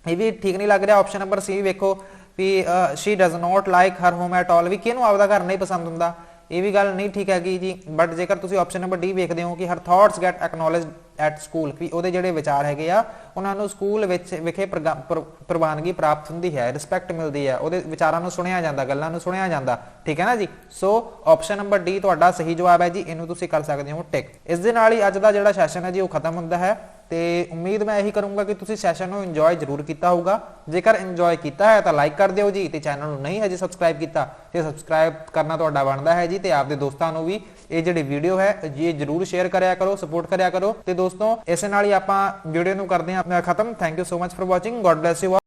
ਇਹ ਵੀ ਠੀਕ ਨਹੀਂ ਲੱਗ ਰਿਹਾ। ਆਪਸ਼ਨ ਨੰਬਰ ਸੀ ਵੇਖੋ ਵੀ she does not like her home at all, ਵੀ ਕਿਹਨੂੰ ਆਪਦਾ ਘਰ ਨਹੀਂ ਪਸੰਦ ਹੁੰਦਾ, ਇਹ ਵੀ ਗੱਲ ਨਹੀਂ ਠੀਕ ਹੈਗੀ ਜੀ। ਬਟ ਜੇਕਰ ਤੁਸੀਂ ਆਪਸ਼ਨ ਨੰਬਰ ਡੀ ਵੇਖਦੇ ਹੋ ਕਿ ਹਰ ਥਾਟਸ ਗੈਟ ਐਕਨੋਲੇਜਡ ਐਟ ਸਕੂਲ, ਵੀ ਉਹਦੇ ਜਿਹੜੇ ਵਿਚਾਰ ਹੈਗੇ ਆ ਉਹਨਾਂ ਨੂੰ ਸਕੂਲ ਵਿੱਚ ਵਿਖੇ ਪ੍ਰਵਾਨਗੀ ਪ੍ਰਾਪਤ ਹੁੰਦੀ ਹੈ, ਰਿਸਪੈਕਟ ਮਿਲਦੀ ਹੈ, ਉਹਦੇ ਵਿਚਾਰਾਂ ਨੂੰ ਸੁਣਿਆ ਜਾਂਦਾ, ਗੱਲਾਂ ਨੂੰ ਸੁਣਿਆ ਜਾਂਦਾ, ਠੀਕ ਹੈ ਨਾ ਜੀ। ਸੋ ਆਪਸ਼ਨ ਨੰਬਰ ਡੀ ਤੁਹਾਡਾ ਸਹੀ ਜਵਾਬ ਹੈ ਜੀ, ਇਹਨੂੰ ਤੁਸੀਂ ਕਰ ਸਕਦੇ ਹੋ ਟਿਕ। ਇਸ ਦੇ ਨਾਲ ਹੀ ਅੱਜ ਦਾ ਜਿਹੜਾ ਸੈਸ਼ਨ ਹੈ ਜੀ ਉਹ ਖਤਮ ਹੁੰਦਾ ਹੈ, ਤੇ ਉਮੀਦ ਮੈਂ ਇਹੀ ਕਰੂੰਗਾ ਕਿ ਤੁਸੀਂ ਸੈਸ਼ਨ ਨੂੰ ਇੰਜੋਏ ਜ਼ਰੂਰ ਕੀਤਾ ਹੋਊਗਾ। ਜੇਕਰ ਇੰਜੋਏ ਕੀਤਾ ਹੈ ਤਾਂ ਲਾਈਕ ਕਰ ਦਿਓ ਜੀ, ਤੇ ਚੈਨਲ ਨੂੰ ਨਹੀਂ ਹਜੇ ਸਬਸਕ੍ਰਾਈਬ ਕੀਤਾ ਤੇ ਸਬਸਕ੍ਰਾਈਬ ਕਰਨਾ ਤੁਹਾਡਾ ਬਣਦਾ ਹੈ ਜੀ। ਤੇ ਆਪਦੇ ਦੋਸਤਾਂ ਨੂੰ ਵੀ ਇਹ ਜਿਹੜੀ ਵੀਡੀਓ ਹੈ ਇਹ ਜ਼ਰੂਰ ਸ਼ੇਅਰ ਕਰਿਆ ਕਰੋ, ਸਪੋਰਟ ਕਰਿਆ ਕਰੋ। ਤੇ ਦੋਸਤੋ ਇਸੇ ਨਾਲ ਹੀ ਆਪਾਂ ਵੀਡੀਓ ਨੂੰ ਕਰਦੇ ਹਾਂ ਖਤਮ। Thank you so much for watching. God bless you.